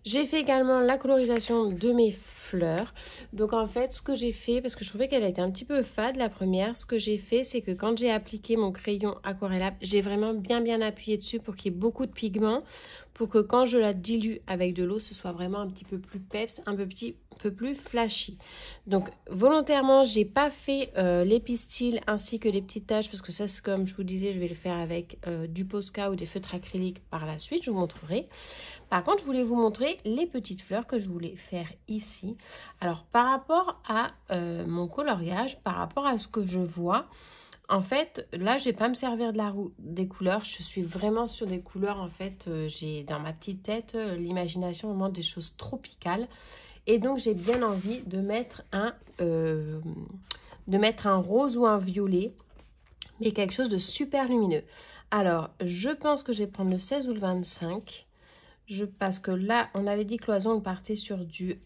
[SPEAKER 1] J'ai fait également la colorisation de mes fleurs. Donc en fait, ce que j'ai fait, parce que je trouvais qu'elle a été un petit peu fade la première, ce que j'ai fait, c'est que quand j'ai appliqué mon crayon aquarellable, j'ai vraiment bien appuyé dessus pour qu'il y ait beaucoup de pigments, pour que quand je la dilue avec de l'eau, ce soit vraiment un petit peu plus peps, un peu plus flashy. Donc volontairement, j'ai pas fait les pistils ainsi que les petites taches, parce que ça, c'est comme je vous disais, je vais le faire avec du Posca ou des feutres acryliques par la suite, je vous montrerai. Par contre, je voulais vous montrer les petites fleurs que je voulais faire ici. Alors, par rapport à mon coloriage, par rapport à ce que je vois, en fait, là, je ne vais pas me servir de des couleurs. Je suis vraiment sur des couleurs, en fait, j'ai dans ma petite tête l'imagination vraiment des choses tropicales. Et donc, j'ai bien envie de mettre un rose ou un violet, mais quelque chose de super lumineux. Alors, je pense que je vais prendre le 16 ou le 25. Parce que là, on avait dit que l'oiseau, on partait sur du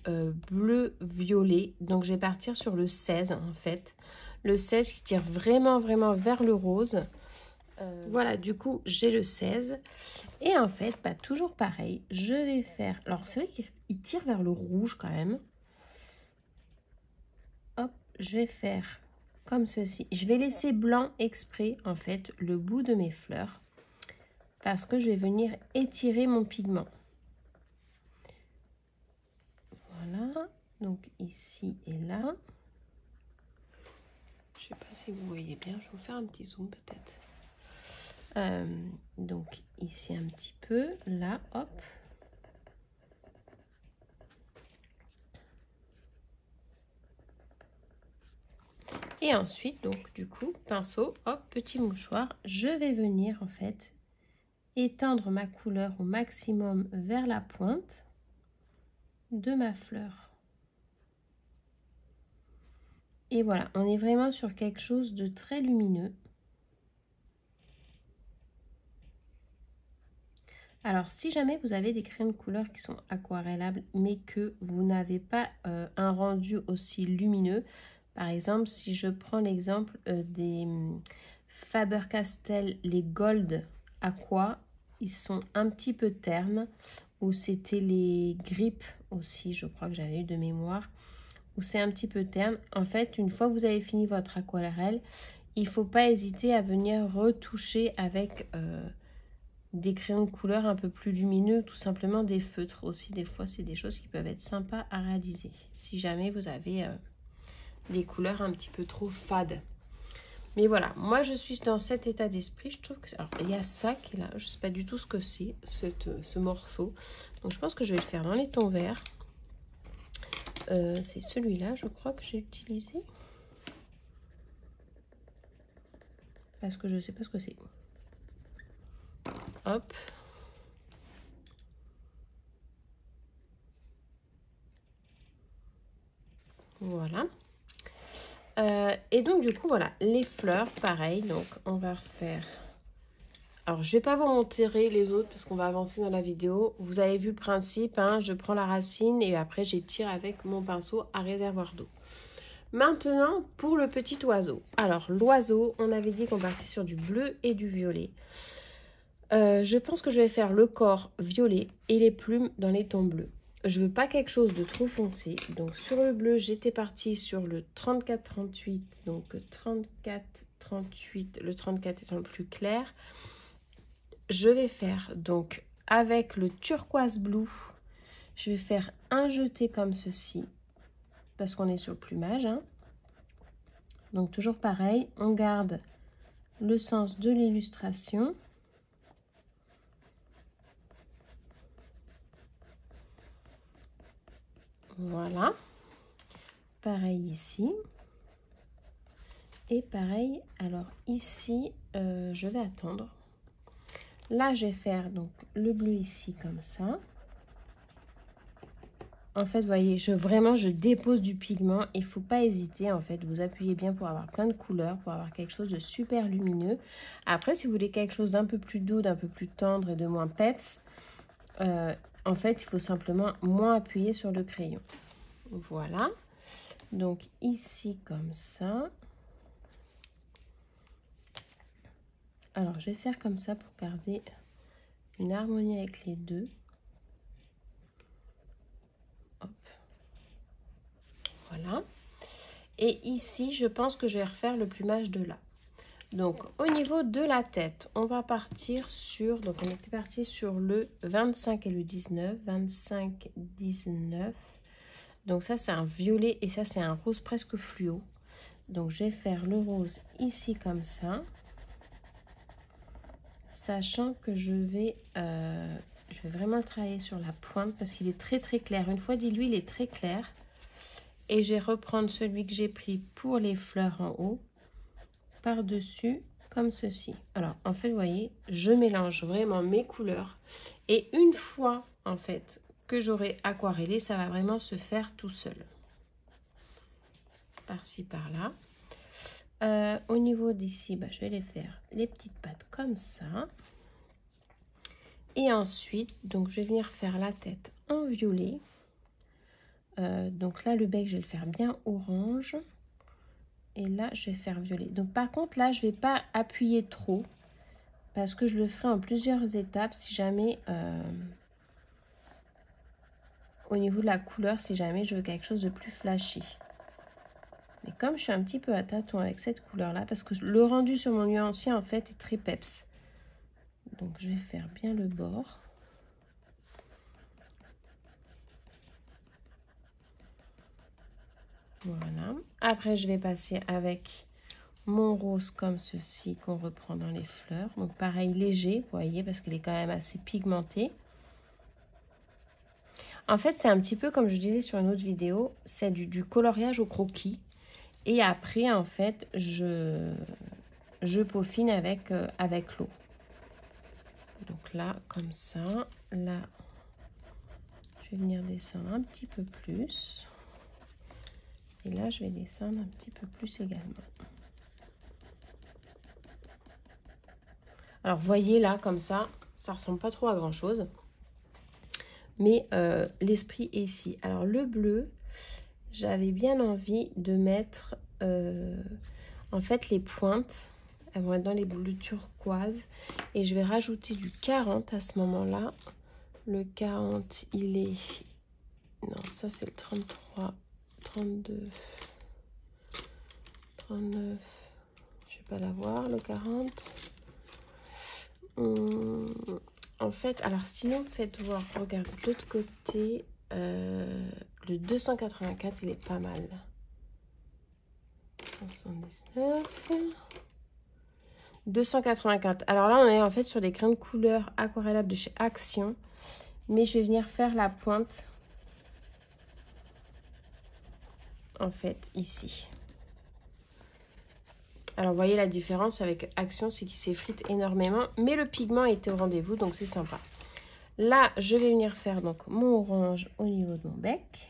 [SPEAKER 1] bleu-violet. Donc, je vais partir sur le 16, en fait. Le 16 qui tire vraiment vers le rose. Voilà, du coup, j'ai le 16. Et en fait, bah, toujours pareil, je vais faire... Alors, c'est vrai qu'il tire vers le rouge quand même. Hop, je vais faire comme ceci. Je vais laisser blanc exprès, en fait, le bout de mes fleurs. Parce que je vais venir étirer mon pigment. Voilà, donc ici et là. Je ne sais pas si vous voyez bien, je vais vous faire un petit zoom peut-être. Donc ici un petit peu, là, hop. Et ensuite, donc du coup, pinceau, hop, petit mouchoir, je vais venir en fait étendre ma couleur au maximum vers la pointe de ma fleur. Et voilà, on est vraiment sur quelque chose de très lumineux. Alors, si jamais vous avez des crayons de couleur qui sont aquarellables, mais que vous n'avez pas un rendu aussi lumineux, par exemple, si je prends l'exemple des Faber-Castell, les Gold Aqua, ils sont un petit peu ternes, ou c'était les Grip aussi, je crois que j'avais eu de mémoire, où c'est un petit peu terne. En fait, une fois que vous avez fini votre aquarelle, il ne faut pas hésiter à venir retoucher avec... des crayons de couleur un peu plus lumineux, tout simplement des feutres aussi. Des fois, c'est des choses qui peuvent être sympas à réaliser. Si jamais vous avez des couleurs un petit peu trop fades. Mais voilà, moi je suis dans cet état d'esprit. Je trouve que... Alors, il y a ça qui est là. Je ne sais pas du tout ce que c'est, ce morceau. Donc, je pense que je vais le faire dans les tons verts. C'est celui-là, je crois que j'ai utilisé. Parce que je ne sais pas ce que c'est. Hop. Voilà. Et donc du coup voilà, les fleurs pareil, donc on va refaire. Alors je vais pas vous montrer les autres parce qu'on va avancer dans la vidéo. Vous avez vu le principe, hein, je prends la racine et après j'étire avec mon pinceau à réservoir d'eau. Maintenant, pour le petit oiseau. Alors, l'oiseau, on avait dit qu'on partait sur du bleu et du violet. Je pense que je vais faire le corps violet et les plumes dans les tons bleus. Je veux pas quelque chose de trop foncé. Donc, sur le bleu, j'étais partie sur le 34-38. Donc, 34-38, le 34 étant le plus clair. Je vais faire, donc, avec le turquoise blue, je vais faire un jeté comme ceci. Parce qu'on est sur le plumage. Hein. Donc, toujours pareil, on garde le sens de l'illustration. Voilà. Pareil ici. Et pareil, alors ici, je vais attendre. Là, je vais faire donc le bleu ici comme ça. En fait, vous voyez, je dépose du pigment. Il ne faut pas hésiter, en fait. Vous appuyez bien pour avoir plein de couleurs, pour avoir quelque chose de super lumineux. Après, si vous voulez quelque chose d'un peu plus doux, d'un peu plus tendre et de moins peps, en fait, il faut simplement moins appuyer sur le crayon. Voilà. Donc, ici, comme ça. Alors, je vais faire comme ça pour garder une harmonie avec les deux. Hop. Voilà. Et ici, je pense que je vais refaire le plumage de là. Donc, au niveau de la tête, on va partir sur... Donc, on était parti sur le 25 et le 19. 25, 19. Donc, ça, c'est un violet et ça, c'est un rose presque fluo. Donc, je vais faire le rose ici comme ça. Sachant que je vais vraiment travailler sur la pointe parce qu'il est très très clair. Une fois dilué, il est très clair. Et je vais reprendre celui que j'ai pris pour les fleurs en haut, par-dessus, comme ceci. Alors, en fait, vous voyez, je mélange vraiment mes couleurs. Et une fois, en fait, que j'aurai aquarellé, ça va vraiment se faire tout seul. Par-ci, par-là. Au niveau d'ici, bah, je vais les faire les petites pattes comme ça. Et ensuite, donc je vais venir faire la tête en violet. Donc là, le bec, je vais le faire bien orange. Et là, je vais faire violet. Donc par contre, là, je ne vais pas appuyer trop. Parce que je le ferai en plusieurs étapes si jamais... au niveau de la couleur, si jamais je veux quelque chose de plus flashy. Mais comme je suis un petit peu à tâtons avec cette couleur-là, parce que le rendu sur mon nuancier, en fait, est très peps. Donc je vais faire bien le bord. Voilà. Après, je vais passer avec mon rose comme ceci qu'on reprend dans les fleurs. Donc, pareil, léger, vous voyez, parce qu'il est quand même assez pigmenté. En fait, c'est un petit peu comme je disais sur une autre vidéo, c'est du coloriage au croquis. Et après, en fait, je peaufine avec l'eau. Donc là, comme ça. Là, je vais venir descendre un petit peu plus. Et là, je vais descendre un petit peu plus également. Alors, voyez là, comme ça ressemble pas trop à grand chose. Mais l'esprit est ici. Alors, le bleu, j'avais bien envie de mettre, en fait, les pointes. Elles vont être dans les bleus turquoise. Et je vais rajouter du 40 à ce moment-là. Le 40, il est... Non, ça, c'est le 33, 32, 39. Je vais pas l'avoir, le 40. En fait, alors sinon, faites voir, regarde de l'autre côté, le 284, il est pas mal. 79, 284. Alors là, on est en fait sur les grains de couleur aquarellables de chez Action, mais je vais venir faire la pointe, en fait, ici. Alors, vous voyez la différence avec Action, c'est qu'il s'effrite énormément, mais le pigment était au rendez-vous, donc c'est sympa. Là, je vais venir faire donc mon orange au niveau de mon bec.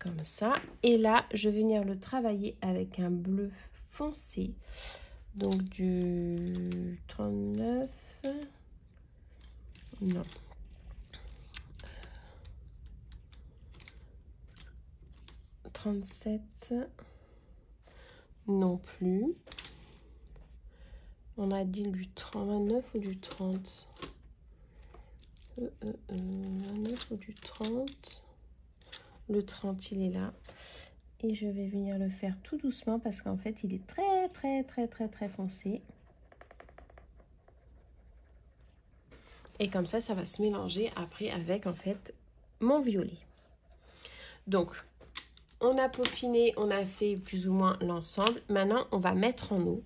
[SPEAKER 1] Comme ça. Et là, je vais venir le travailler avec un bleu foncé. Donc du 39. Non. 37 non plus. On a dit du 29 ou du 30. 29 ou du 30. Le 30, il est là. Et je vais venir le faire tout doucement parce qu'en fait, il est très foncé. Et comme ça va se mélanger après avec, en fait, mon violet. Donc, on a peaufiné, on a fait plus ou moins l'ensemble. Maintenant, on va mettre en eau.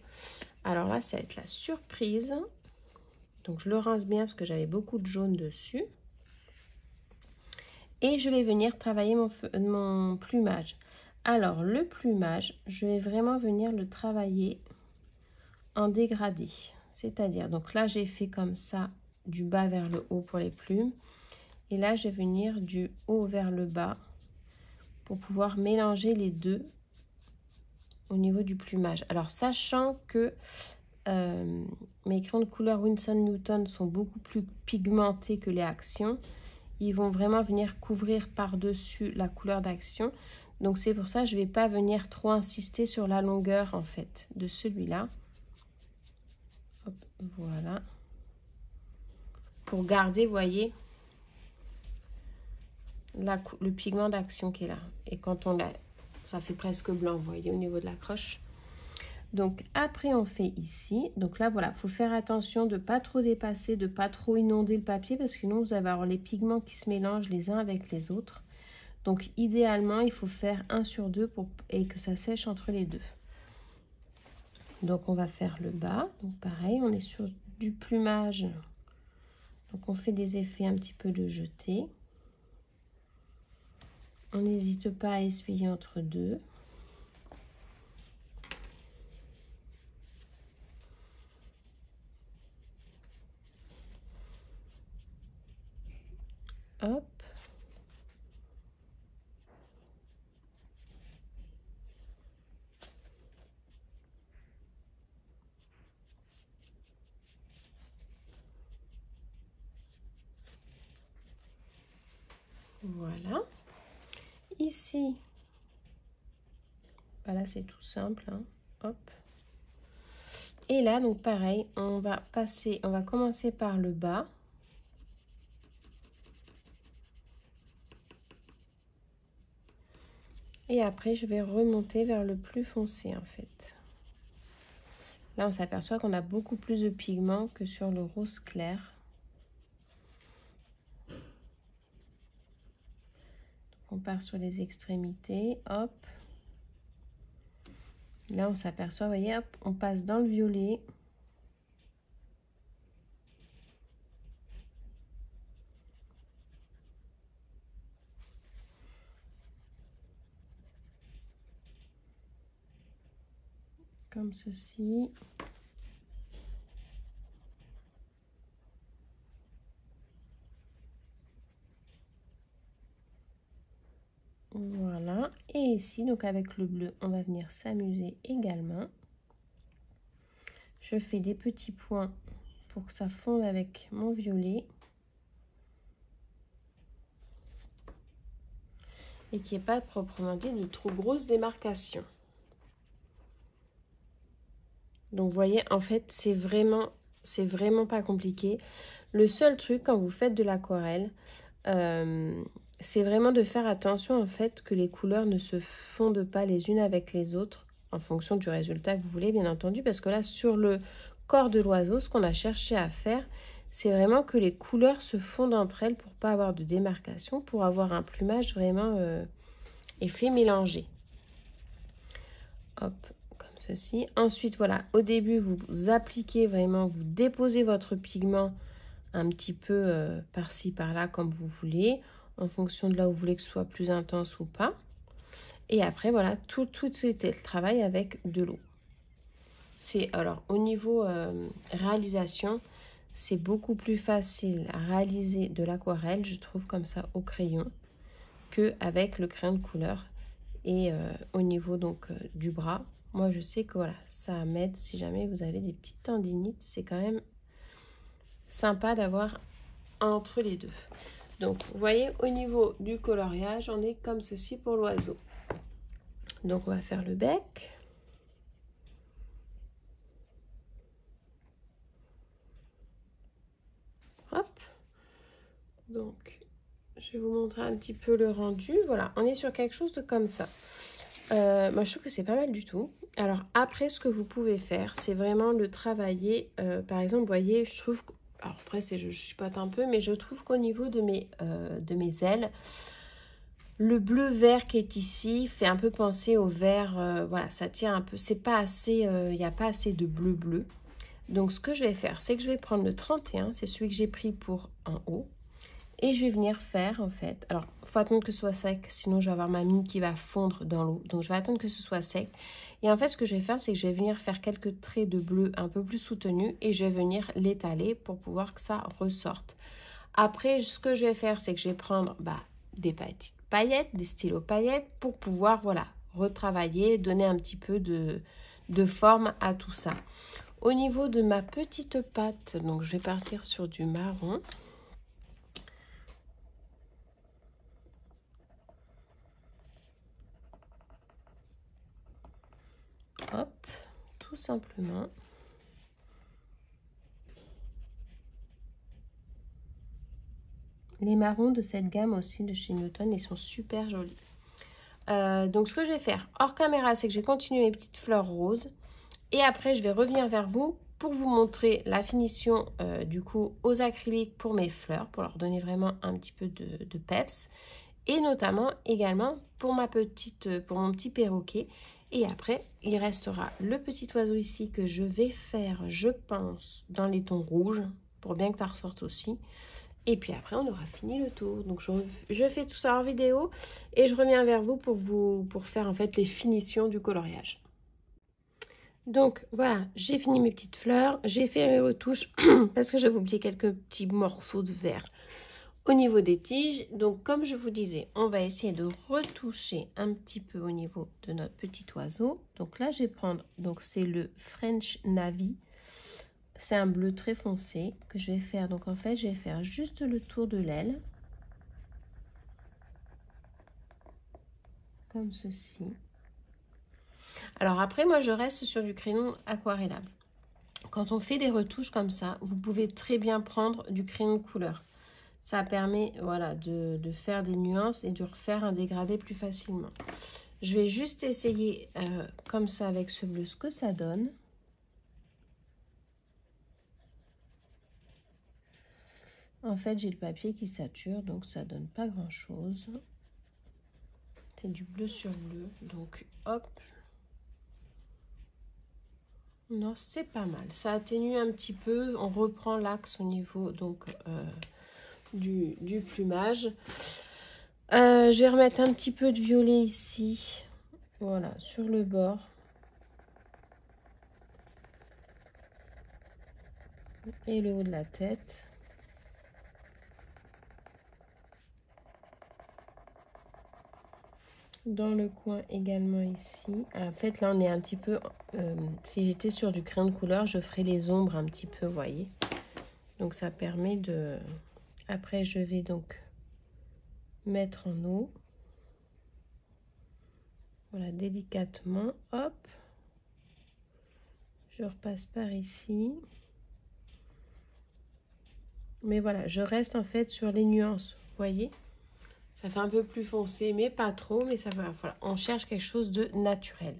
[SPEAKER 1] Alors là, ça va être la surprise. Donc, je le rince bien parce que j'avais beaucoup de jaune dessus. Et je vais venir travailler mon plumage. Alors, le plumage, je vais vraiment venir le travailler en dégradé. C'est-à-dire, donc là, j'ai fait comme ça, du bas vers le haut pour les plumes. Et là, je vais venir du haut vers le bas pour pouvoir mélanger les deux au niveau du plumage. Alors, sachant que mes crayons de couleur Winsor Newton sont beaucoup plus pigmentés que les actions, ils vont vraiment venir couvrir par-dessus la couleur d'action. Donc, c'est pour ça que je ne vais pas venir trop insister sur la longueur, en fait, de celui-là. Voilà. Pour garder, vous voyez, le pigment d'action qui est là. Et quand on l'a, ça fait presque blanc, vous voyez, au niveau de la croche. Donc, après, on fait ici. Donc là, voilà, il faut faire attention de ne pas trop dépasser, de ne pas trop inonder le papier parce que sinon, vous allez avoir les pigments qui se mélangent les uns avec les autres. Donc, idéalement, il faut faire 1 sur 2 et que ça sèche entre les deux. Donc, on va faire le bas. Donc, pareil, on est sur du plumage. Donc, on fait des effets un petit peu de jeté. On n'hésite pas à essuyer entre deux. Hop. Voilà. Ici, bah là c'est tout simple, hein. Hop. Et là, donc pareil, on va commencer par le bas. Et après, je vais remonter vers le plus foncé, en fait. Là, on s'aperçoit qu'on a beaucoup plus de pigments que sur le rose clair. On part sur les extrémités, hop. Là, on s'aperçoit, vous voyez, hop, on passe dans le violet. Comme ceci. Voilà. Et ici, donc avec le bleu, on va venir s'amuser également. Je fais des petits points pour que ça fonde avec mon violet. Et qu'il n'y ait pas proprement dit de trop grosses démarcations. Donc vous voyez, en fait, c'est vraiment pas compliqué. Le seul truc quand vous faites de l'aquarelle, c'est vraiment de faire attention en fait que les couleurs ne se fondent pas les unes avec les autres en fonction du résultat que vous voulez, bien entendu, parce que là, sur le corps de l'oiseau, ce qu'on a cherché à faire, c'est vraiment que les couleurs se fondent entre elles pour pas avoir de démarcation, pour avoir un plumage vraiment effet mélangé. Hop, comme ceci. Ensuite, voilà, au début, vous appliquez vraiment, vous déposez votre pigment un petit peu par-ci, par-là, comme vous voulez, en fonction de là où vous voulez que ce soit plus intense ou pas. Et après, voilà, tout de suite, le travail avec de l'eau. Alors, au niveau réalisation, c'est beaucoup plus facile à réaliser de l'aquarelle, je trouve, comme ça, au crayon, qu'avec le crayon de couleur. Et au niveau donc du bras, moi, je sais que voilà, ça m'aide si jamais vous avez des petites tendinites. C'est quand même sympa d'avoir entre les deux. Donc, vous voyez, au niveau du coloriage, on est comme ceci pour l'oiseau. Donc, on va faire le bec. Hop. Donc, je vais vous montrer un petit peu le rendu. Voilà, on est sur quelque chose de comme ça. Moi, je trouve que c'est pas mal du tout. Alors, après, ce que vous pouvez faire, c'est vraiment le travailler. Par exemple, vous voyez, je trouve... Alors, après, je chipote un peu, mais je trouve qu'au niveau de mes ailes, le bleu-vert qui est ici fait un peu penser au vert. Voilà, ça tire un peu. C'est pas assez... Il n'y a pas assez de bleu-bleu. Donc, ce que je vais faire, c'est que je vais prendre le 31. C'est celui que j'ai pris pour en haut. Et je vais venir faire, en fait... Alors, il faut attendre que ce soit sec, sinon je vais avoir ma mine qui va fondre dans l'eau. Donc, je vais attendre que ce soit sec. Et en fait, ce que je vais faire, c'est que je vais venir faire quelques traits de bleu un peu plus soutenus et je vais venir l'étaler pour pouvoir que ça ressorte. Après, ce que je vais faire, c'est que je vais prendre des petites paillettes, des stylos paillettes pour pouvoir, voilà, retravailler, donner un petit peu de forme à tout ça. Au niveau de ma petite pâte, donc je vais partir sur du marron. Hop, tout simplement. Les marrons de cette gamme aussi de chez Newton, ils sont super jolis. Donc ce que je vais faire hors caméra, c'est que je vais continuer mes petites fleurs roses. Et après, je vais revenir vers vous pour vous montrer la finition du coup aux acryliques pour mes fleurs, pour leur donner vraiment un petit peu de peps. Et notamment également pour mon petit perroquet. Et après, il restera le petit oiseau ici que je vais faire, je pense, dans les tons rouges, pour bien que ça ressorte aussi. Et puis après, on aura fini le tour. Donc, je fais tout ça en vidéo et je reviens vers vous pour faire en fait les finitions du coloriage. Donc, voilà, j'ai fini mes petites fleurs. J'ai fait mes retouches parce que j'avais oublié quelques petits morceaux de verre au niveau des tiges. Donc, comme je vous disais, on va essayer de retoucher un petit peu au niveau de notre petit oiseau. Donc là, je vais prendre, donc c'est le French Navy. C'est un bleu très foncé que je vais faire. Donc en fait, je vais faire juste le tour de l'aile. Comme ceci. Alors après, moi, je reste sur du crayon aquarellable. Quand on fait des retouches comme ça, vous pouvez très bien prendre du crayon de couleur. Ça permet, voilà, de faire des nuances et de refaire un dégradé plus facilement. Je vais juste essayer comme ça avec ce bleu ce que ça donne. En fait, j'ai le papier qui sature, donc ça donne pas grand-chose. C'est du bleu sur bleu, donc hop. Non, c'est pas mal. Ça atténue un petit peu. On reprend l'axe au niveau donc du plumage. Je vais remettre un petit peu de violet ici. Voilà, sur le bord. Et le haut de la tête. Dans le coin également ici. En fait, là, on est un petit peu... si j'étais sur du crayon de couleur, je ferais les ombres un petit peu, vous voyez. Donc, ça permet de... Après, je vais donc mettre en eau. Voilà, délicatement. Hop. Je repasse par ici. Mais voilà, je reste en fait sur les nuances, vous voyez. Ça fait un peu plus foncé, mais pas trop. Mais ça va, voilà, on cherche quelque chose de naturel.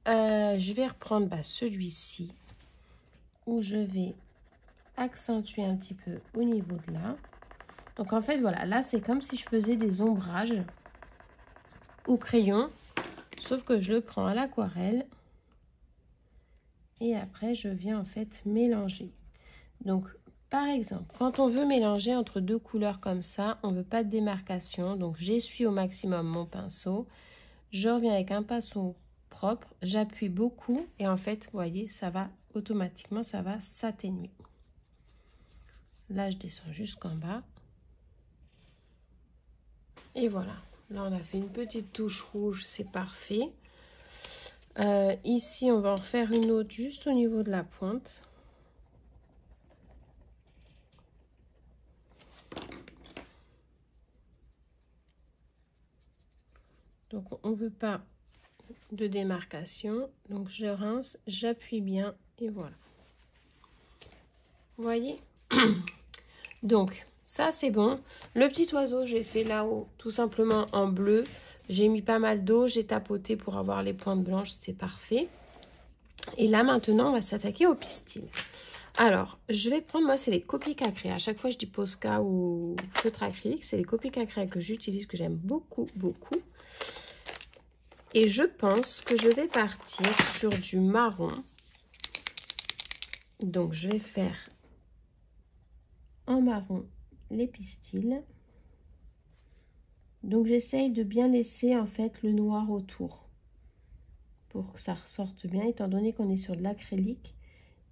[SPEAKER 1] Je vais reprendre celui-ci, où je vais accentuer un petit peu au niveau de là. Donc en fait, voilà, là c'est comme si je faisais des ombrages au crayon, sauf que je le prends à l'aquarelle. Et après, je viens en fait mélanger. Donc, par exemple, quand on veut mélanger entre deux couleurs comme ça, on ne veut pas de démarcation. Donc, j'essuie au maximum mon pinceau. Je reviens avec un pinceau propre. J'appuie beaucoup. Et en fait, vous voyez, ça va automatiquement, ça va s'atténuer. Là, je descends jusqu'en bas. Et voilà. Là, on a fait une petite touche rouge. C'est parfait. Ici, on va en faire une autre juste au niveau de la pointe. Donc, on ne veut pas de démarcation. Donc je rince, j'appuie bien et voilà. Vous voyez? Donc ça c'est bon. Le petit oiseau, j'ai fait là-haut tout simplement en bleu. J'ai mis pas mal d'eau, j'ai tapoté pour avoir les pointes blanches, c'est parfait. Et là maintenant on va s'attaquer au pistil. Alors je vais prendre, moi c'est les Copic à craie. À chaque fois je dis Posca ou feutre acrylique, c'est les Copic à craie que j'utilise, que j'aime beaucoup. Et je pense que je vais partir sur du marron. Donc je vais faire en marron les pistils. Donc j'essaye de bien laisser en fait le noir autour pour que ça ressorte bien, étant donné qu'on est sur de l'acrylique.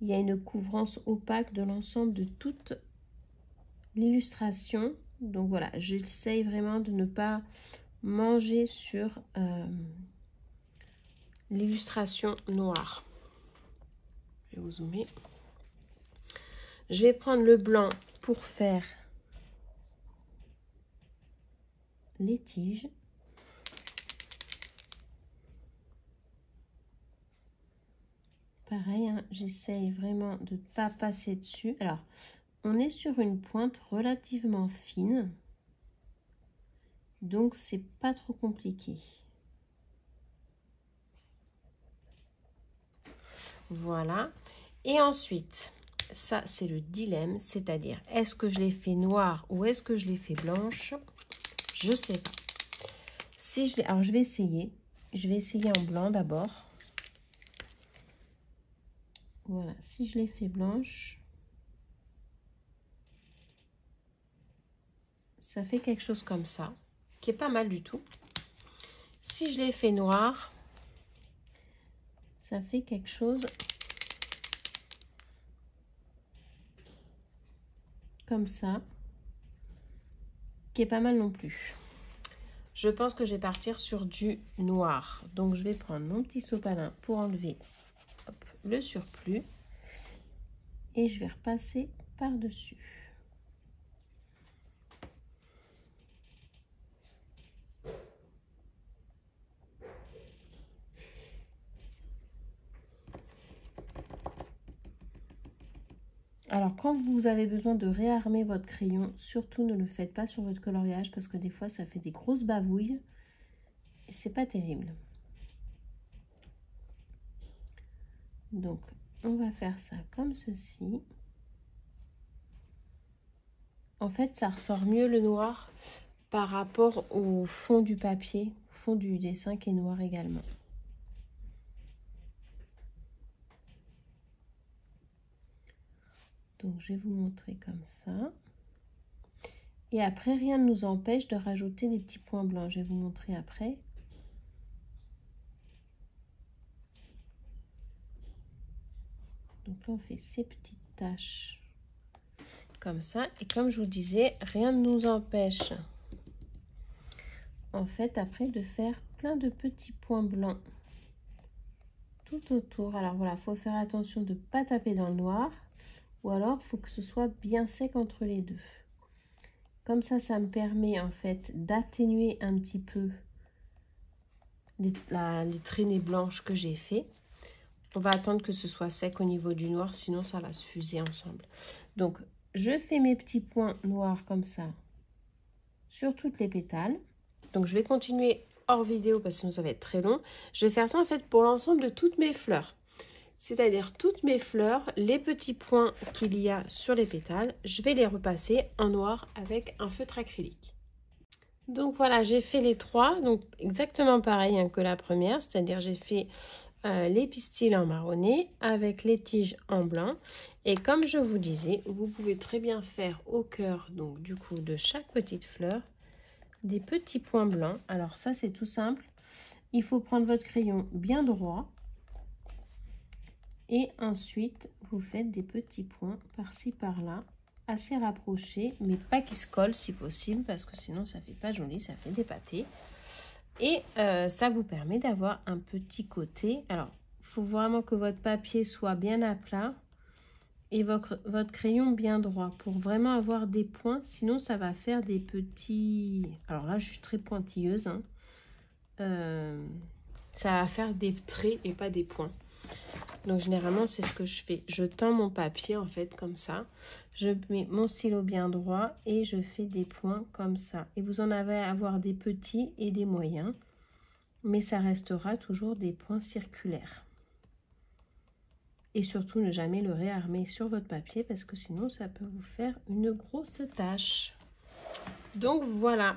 [SPEAKER 1] Il y a une couvrance opaque de l'ensemble de toute l'illustration. Donc voilà, j'essaye vraiment de ne pas manger sur l'illustration noire. Je vais vous zoomer. Je vais prendre le blanc pour faire les tiges. Pareil, hein, j'essaye vraiment de ne pas passer dessus. Alors, on est sur une pointe relativement fine. Donc, c'est pas trop compliqué. Voilà. Et ensuite, ça, c'est le dilemme. C'est-à-dire, est-ce que je l'ai fait noire ou est-ce que je l'ai fait blanche? Je sais pas. Si je l'ai... Alors, je vais essayer. Je vais essayer en blanc d'abord. Voilà. Si je l'ai fait blanche, ça fait quelque chose comme ça, qui est pas mal du tout. Si je l'ai fait noir, ça fait quelque chose comme ça, qui est pas mal non plus. Je pense que je vais partir sur du noir. Donc je vais prendre mon petit sopalin pour enlever hop, le surplus. Et je vais repasser par-dessus. Alors, quand vous avez besoin de réarmer votre crayon, surtout ne le faites pas sur votre coloriage parce que des fois, ça fait des grosses bavouilles et c'est pas terrible. Donc, on va faire ça comme ceci. En fait, ça ressort mieux le noir par rapport au fond du papier, au fond du dessin qui est noir également. Donc, je vais vous montrer comme ça. Et après, rien ne nous empêche de rajouter des petits points blancs. Je vais vous montrer après. Donc là, on fait ces petites taches comme ça. Et comme je vous disais, rien ne nous empêche, en fait, après, de faire plein de petits points blancs tout autour. Alors voilà, il faut faire attention de ne pas taper dans le noir. Ou alors, il faut que ce soit bien sec entre les deux. Comme ça, ça me permet en fait d'atténuer un petit peu les traînées blanches que j'ai fait. On va attendre que ce soit sec au niveau du noir, sinon ça va se fuser ensemble. Donc, je fais mes petits points noirs comme ça sur toutes les pétales. Donc, je vais continuer hors vidéo parce que sinon ça va être très long. Je vais faire ça en fait pour l'ensemble de toutes mes fleurs. C'est-à-dire toutes mes fleurs, les petits points qu'il y a sur les pétales, je vais les repasser en noir avec un feutre acrylique. Donc voilà, j'ai fait les trois, donc exactement pareil hein, que la première, c'est-à-dire j'ai fait les pistils en marronné avec les tiges en blanc. Et comme je vous disais, vous pouvez très bien faire au cœur, donc du coup de chaque petite fleur, des petits points blancs. Alors ça c'est tout simple, il faut prendre votre crayon bien droit. Et ensuite, vous faites des petits points par-ci, par-là, assez rapprochés, mais pas qui se collent si possible, parce que sinon ça fait pas joli, ça fait des pâtés. Et ça vous permet d'avoir un petit côté. Alors, il faut vraiment que votre papier soit bien à plat et votre crayon bien droit pour vraiment avoir des points. Sinon, ça va faire des petits... Alors là, je suis très pointilleuse, hein. ça va faire des traits et pas des points. Donc généralement c'est ce que je fais. Je tends mon papier en fait comme ça. Je mets mon stylo bien droit et je fais des points comme ça. Et vous en avez à avoir des petits et des moyens. Mais ça restera toujours des points circulaires. Et surtout ne jamais le réarmer sur votre papier parce que sinon ça peut vous faire une grosse tache. Donc voilà.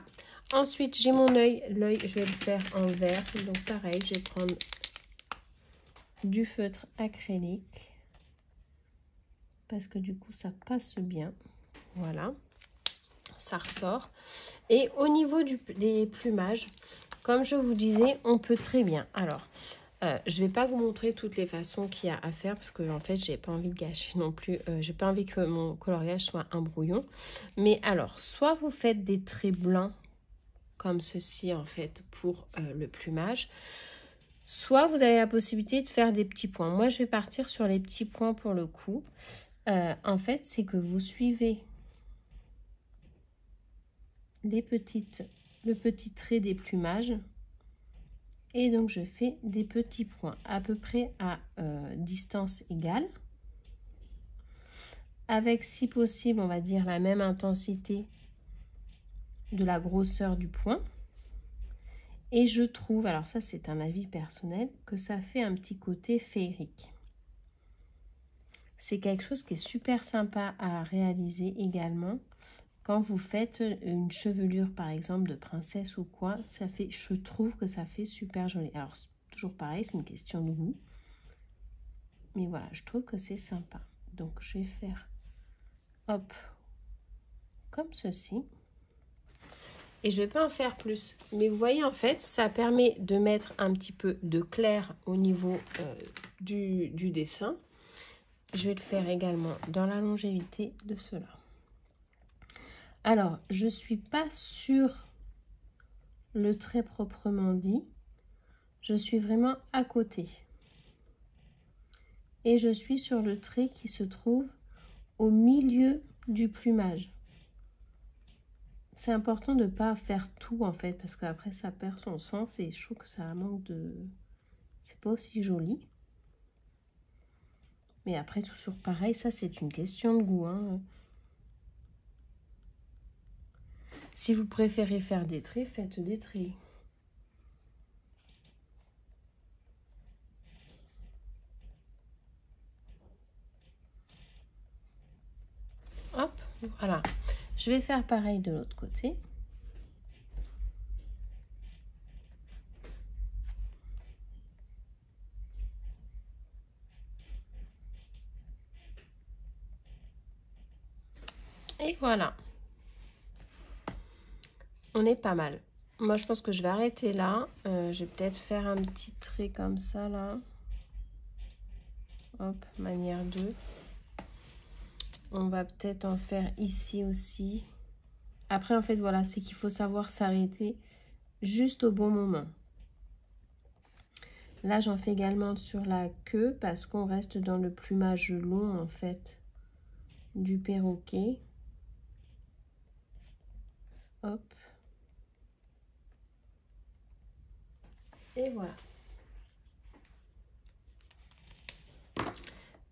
[SPEAKER 1] Ensuite j'ai mon œil. L'œil je vais le faire en vert. Donc pareil je vais prendre du feutre acrylique parce que du coup ça passe bien. Voilà, ça ressort. Et au niveau des plumages, comme je vous disais, on peut très bien. Alors je vais pas vous montrer toutes les façons qu'il y a à faire parce que en fait j'ai pas envie de gâcher non plus, j'ai pas envie que mon coloriage soit un brouillon. Mais alors soit vous faites des traits blancs comme ceci en fait pour le plumage, soit vous avez la possibilité de faire des petits points. Moi, je vais partir sur les petits points pour le coup. En fait, c'est que vous suivez le petit trait des plumages. Et donc, je fais des petits points à peu près à distance égale. Avec, si possible, on va dire la même intensité de la grosseur du point. Et je trouve, alors ça c'est un avis personnel, que ça fait un petit côté féerique. C'est quelque chose qui est super sympa à réaliser également. Quand vous faites une chevelure par exemple de princesse ou quoi, ça fait, je trouve que ça fait super joli. Alors toujours pareil, c'est une question de goût. Mais voilà, je trouve que c'est sympa. Donc je vais faire, hop, comme ceci. Et je ne vais pas en faire plus. Mais vous voyez, en fait, ça permet de mettre un petit peu de clair au niveau du dessin. Je vais le faire également dans la longévité de cela. Alors, je ne suis pas sur le trait proprement dit. Je suis vraiment à côté. Et je suis sur le trait qui se trouve au milieu du plumage. C'est important de ne pas faire tout en fait parce qu'après ça perd son sens et je trouve que ça manque de... C'est pas aussi joli. Mais après toujours pareil, ça c'est une question de goût. Hein. Si vous préférez faire des traits, faites des traits. Hop, voilà. Je vais faire pareil de l'autre côté. Et voilà. On est pas mal. Moi, je pense que je vais arrêter là. Je vais peut-être faire un petit trait comme ça, là. Hop, manière 2. On va peut-être en faire ici aussi. Après, en fait, voilà, c'est qu'il faut savoir s'arrêter juste au bon moment. Là, j'en fais également sur la queue parce qu'on reste dans le plumage long, en fait, du perroquet. Hop. Et voilà.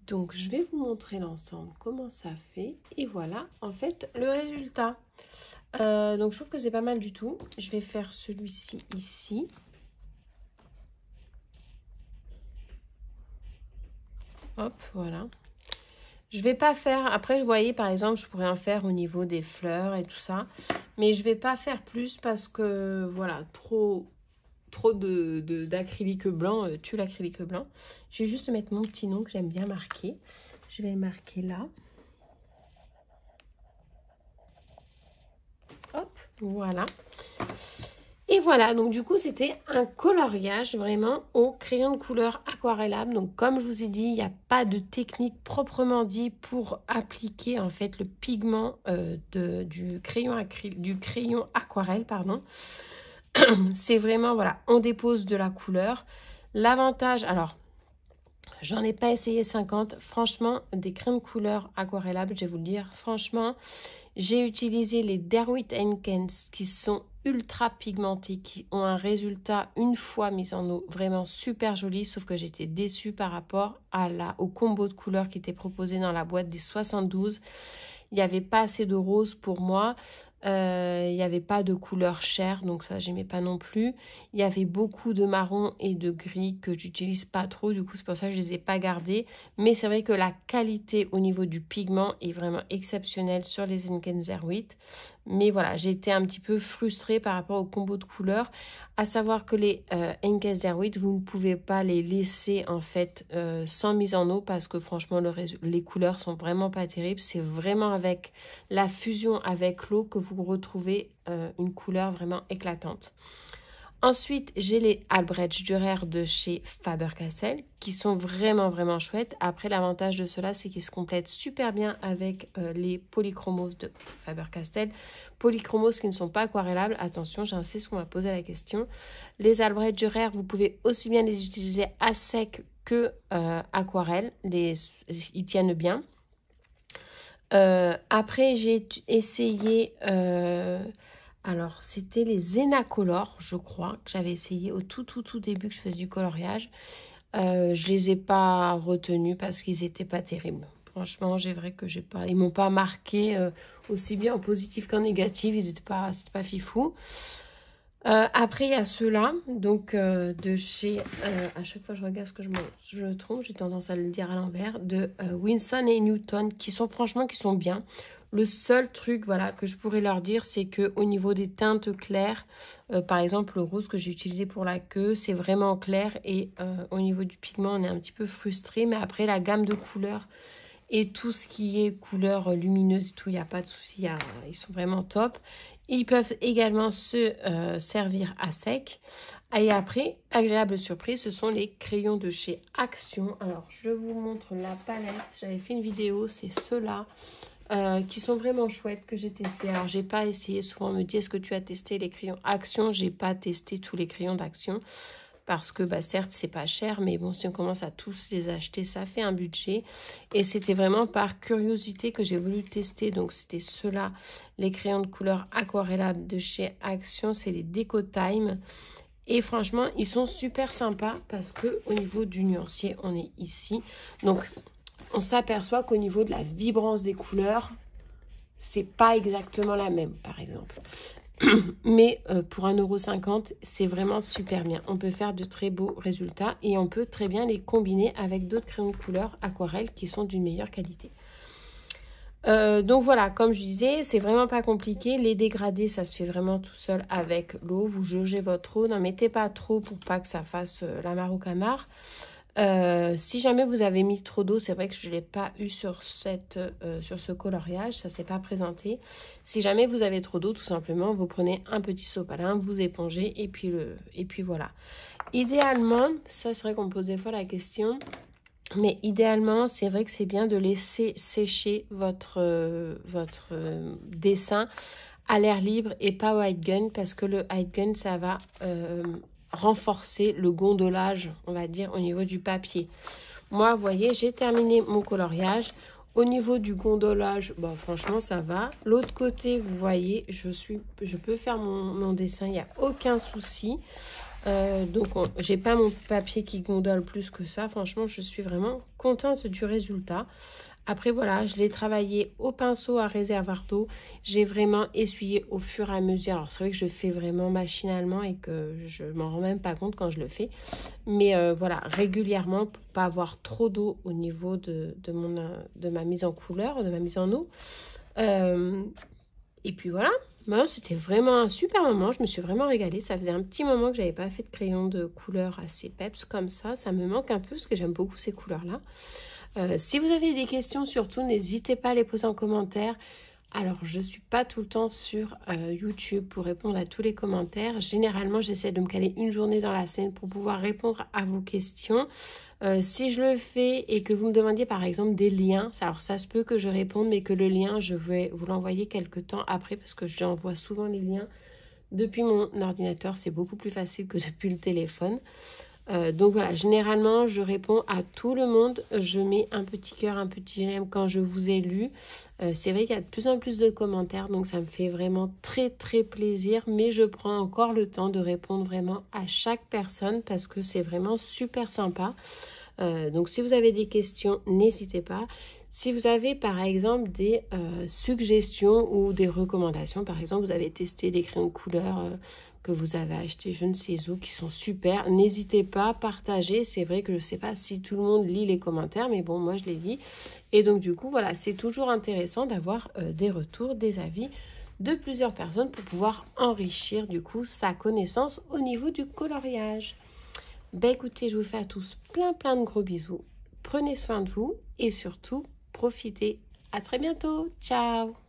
[SPEAKER 1] Donc, je vais vous montrer l'ensemble, comment ça fait. Et voilà, en fait, le résultat. Donc, je trouve que c'est pas mal du tout. Je vais faire celui-ci ici. Hop, voilà. Je vais pas faire... Après, vous voyez, par exemple, je pourrais en faire au niveau des fleurs et tout ça. Mais je vais pas faire plus parce que, voilà, trop d'acrylique blanc tue l'acrylique blanc. Je vais juste mettre mon petit nom que j'aime bien marquer. Je vais le marquer là. Hop, voilà. Et voilà, donc du coup, c'était un coloriage vraiment au crayon de couleur aquarellable. Donc comme je vous ai dit, il n'y a pas de technique proprement dit pour appliquer en fait le pigment du crayon aquarelle, pardon. C'est vraiment, voilà, on dépose de la couleur. L'avantage, alors, j'en ai pas essayé 50. Franchement, des crayons de couleur aquarellables, je vais vous le dire, franchement, J'ai utilisé les Derwent Kens qui sont ultra pigmentés, qui ont un résultat une fois mis en eau vraiment super joli, sauf que j'étais déçue par rapport au combo de couleurs qui était proposé dans la boîte des 72. Il n'y avait pas assez de rose pour moi. Il n'y avait pas de couleur chair, donc ça j'aimais pas non plus. Il y avait beaucoup de marron et de gris que j'utilise pas trop, du coup c'est pour ça que je les ai pas gardés. Mais c'est vrai que la qualité au niveau du pigment est vraiment exceptionnelle sur les Henken 08. Mais voilà, j'ai été un petit peu frustrée par rapport au combo de couleurs. À savoir que les Henken 08, vous ne pouvez pas les laisser en fait sans mise en eau parce que franchement les couleurs sont vraiment pas terribles. C'est vraiment avec la fusion avec l'eau que vous retrouvez une couleur vraiment éclatante. Ensuite, j'ai les Albrecht Dürer de chez Faber-Castell qui sont vraiment chouettes. Après, l'avantage de cela, c'est qu'ils se complètent super bien avec les polychromos de Faber-Castell. Polychromos qui ne sont pas aquarellables. Attention, j'insiste qu'on m'a posé la question. Les Albrecht Dürer, vous pouvez aussi bien les utiliser à sec que aquarelle. Ils tiennent bien. Après, j'ai essayé... alors, c'était les Zenacolor, je crois, que j'avais essayé au tout début que je faisais du coloriage. Je les ai pas retenus parce qu'ils étaient pas terribles. Franchement, j'ai vrai que ils m'ont pas marqué aussi bien en positif qu'en négatif. C'était pas fifou. Après, il y a ceux-là, donc de chez, à chaque fois je regarde ce que je trompe, j'ai tendance à le dire à l'envers, de Winston & Newton, qui sont bien. Le seul truc, voilà, que je pourrais leur dire, c'est que au niveau des teintes claires, par exemple le rose que j'ai utilisé pour la queue, c'est vraiment clair et au niveau du pigment, on est un petit peu frustré. Mais après, la gamme de couleurs et tout ce qui est couleurs lumineuses et tout, il n'y a pas de souci, ils sont vraiment top. Ils peuvent également se servir à sec. Et après, agréable surprise, ce sont les crayons de chez Action. Alors, je vous montre la palette. J'avais fait une vidéo, c'est ceux-là. Qui sont vraiment chouettes, que j'ai testé. Alors, j'ai pas essayé. Souvent, on me dit, est-ce que tu as testé les crayons Action? J'ai pas testé tous les crayons d'Action. Parce que, bah, certes, c'est pas cher. Mais bon, si on commence à tous les acheter, ça fait un budget. Et c'était vraiment par curiosité que j'ai voulu tester. Donc, c'était ceux-là, les crayons de couleur aquarellables de chez Action. C'est les Deco Time. Et franchement, ils sont super sympas parce que au niveau du nuancier, on est ici. Donc, on s'aperçoit qu'au niveau de la vibrance des couleurs, c'est pas exactement la même, par exemple. Mais pour 1,50 €, c'est vraiment super bien. On peut faire de très beaux résultats et on peut très bien les combiner avec d'autres crayons de couleur aquarelle qui sont d'une meilleure qualité. Donc voilà, comme je disais, c'est vraiment pas compliqué. Les dégradés, ça se fait vraiment tout seul avec l'eau. Vous jaugez votre eau, n'en mettez pas trop pour pas que ça fasse la mare au canard. Si jamais vous avez mis trop d'eau, c'est vrai que je ne l'ai pas eu sur ce coloriage, ça ne s'est pas présenté. Si jamais vous avez trop d'eau, tout simplement, vous prenez un petit sopalin, vous épongez et puis voilà. Idéalement, ça serait qu'on me pose des fois la question, mais idéalement, c'est vrai que c'est bien de laisser sécher votre dessin à l'air libre et pas au hide gun, parce que le hide gun, ça va... renforcer le gondolage, on va dire, au niveau du papier. Moi, vous voyez, j'ai terminé mon coloriage. Au niveau du gondolage, bon, franchement, ça va. L'autre côté, vous voyez, je peux faire mon dessin, il n'y a aucun souci. Donc, j'ai pas mon papier qui gondole plus que ça. Franchement, je suis vraiment contente du résultat. Après, voilà, je l'ai travaillé au pinceau à réservoir d'eau. J'ai vraiment essuyé au fur et à mesure. Alors, c'est vrai que je fais vraiment machinalement et que je m'en rends même pas compte quand je le fais. Mais voilà, régulièrement pour pas avoir trop d'eau au niveau de ma mise en couleur, de ma mise en eau. Et puis voilà, c'était vraiment un super moment. Je me suis vraiment régalée. Ça faisait un petit moment que j'avais pas fait de crayon de couleur assez peps comme ça. Ça me manque un peu parce que j'aime beaucoup ces couleurs-là. Si vous avez des questions, surtout, n'hésitez pas à les poser en commentaire. Alors, je ne suis pas tout le temps sur YouTube pour répondre à tous les commentaires. Généralement, j'essaie de me caler une journée dans la semaine pour pouvoir répondre à vos questions. Si je le fais et que vous me demandiez par exemple des liens, alors ça se peut que je réponde, mais que le lien, je vais vous l'envoyer quelques temps après parce que j'envoie souvent les liens depuis mon ordinateur. C'est beaucoup plus facile que depuis le téléphone. Donc voilà, généralement, je réponds à tout le monde. Je mets un petit cœur, un petit j'aime quand je vous ai lu. C'est vrai qu'il y a de plus en plus de commentaires, donc ça me fait vraiment très très plaisir. Mais je prends encore le temps de répondre vraiment à chaque personne parce que c'est vraiment super sympa. Donc si vous avez des questions, n'hésitez pas. Si vous avez par exemple des suggestions ou des recommandations, par exemple vous avez testé des crayons de couleur que vous avez acheté je ne sais où, qui sont super, n'hésitez pas à partager. C'est vrai que je ne sais pas si tout le monde lit les commentaires, mais bon, moi je les lis. Et donc du coup, voilà, c'est toujours intéressant d'avoir des retours, des avis de plusieurs personnes pour pouvoir enrichir du coup sa connaissance au niveau du coloriage. Ben écoutez, je vous fais à tous plein de gros bisous. Prenez soin de vous et surtout, profitez. À très bientôt. Ciao.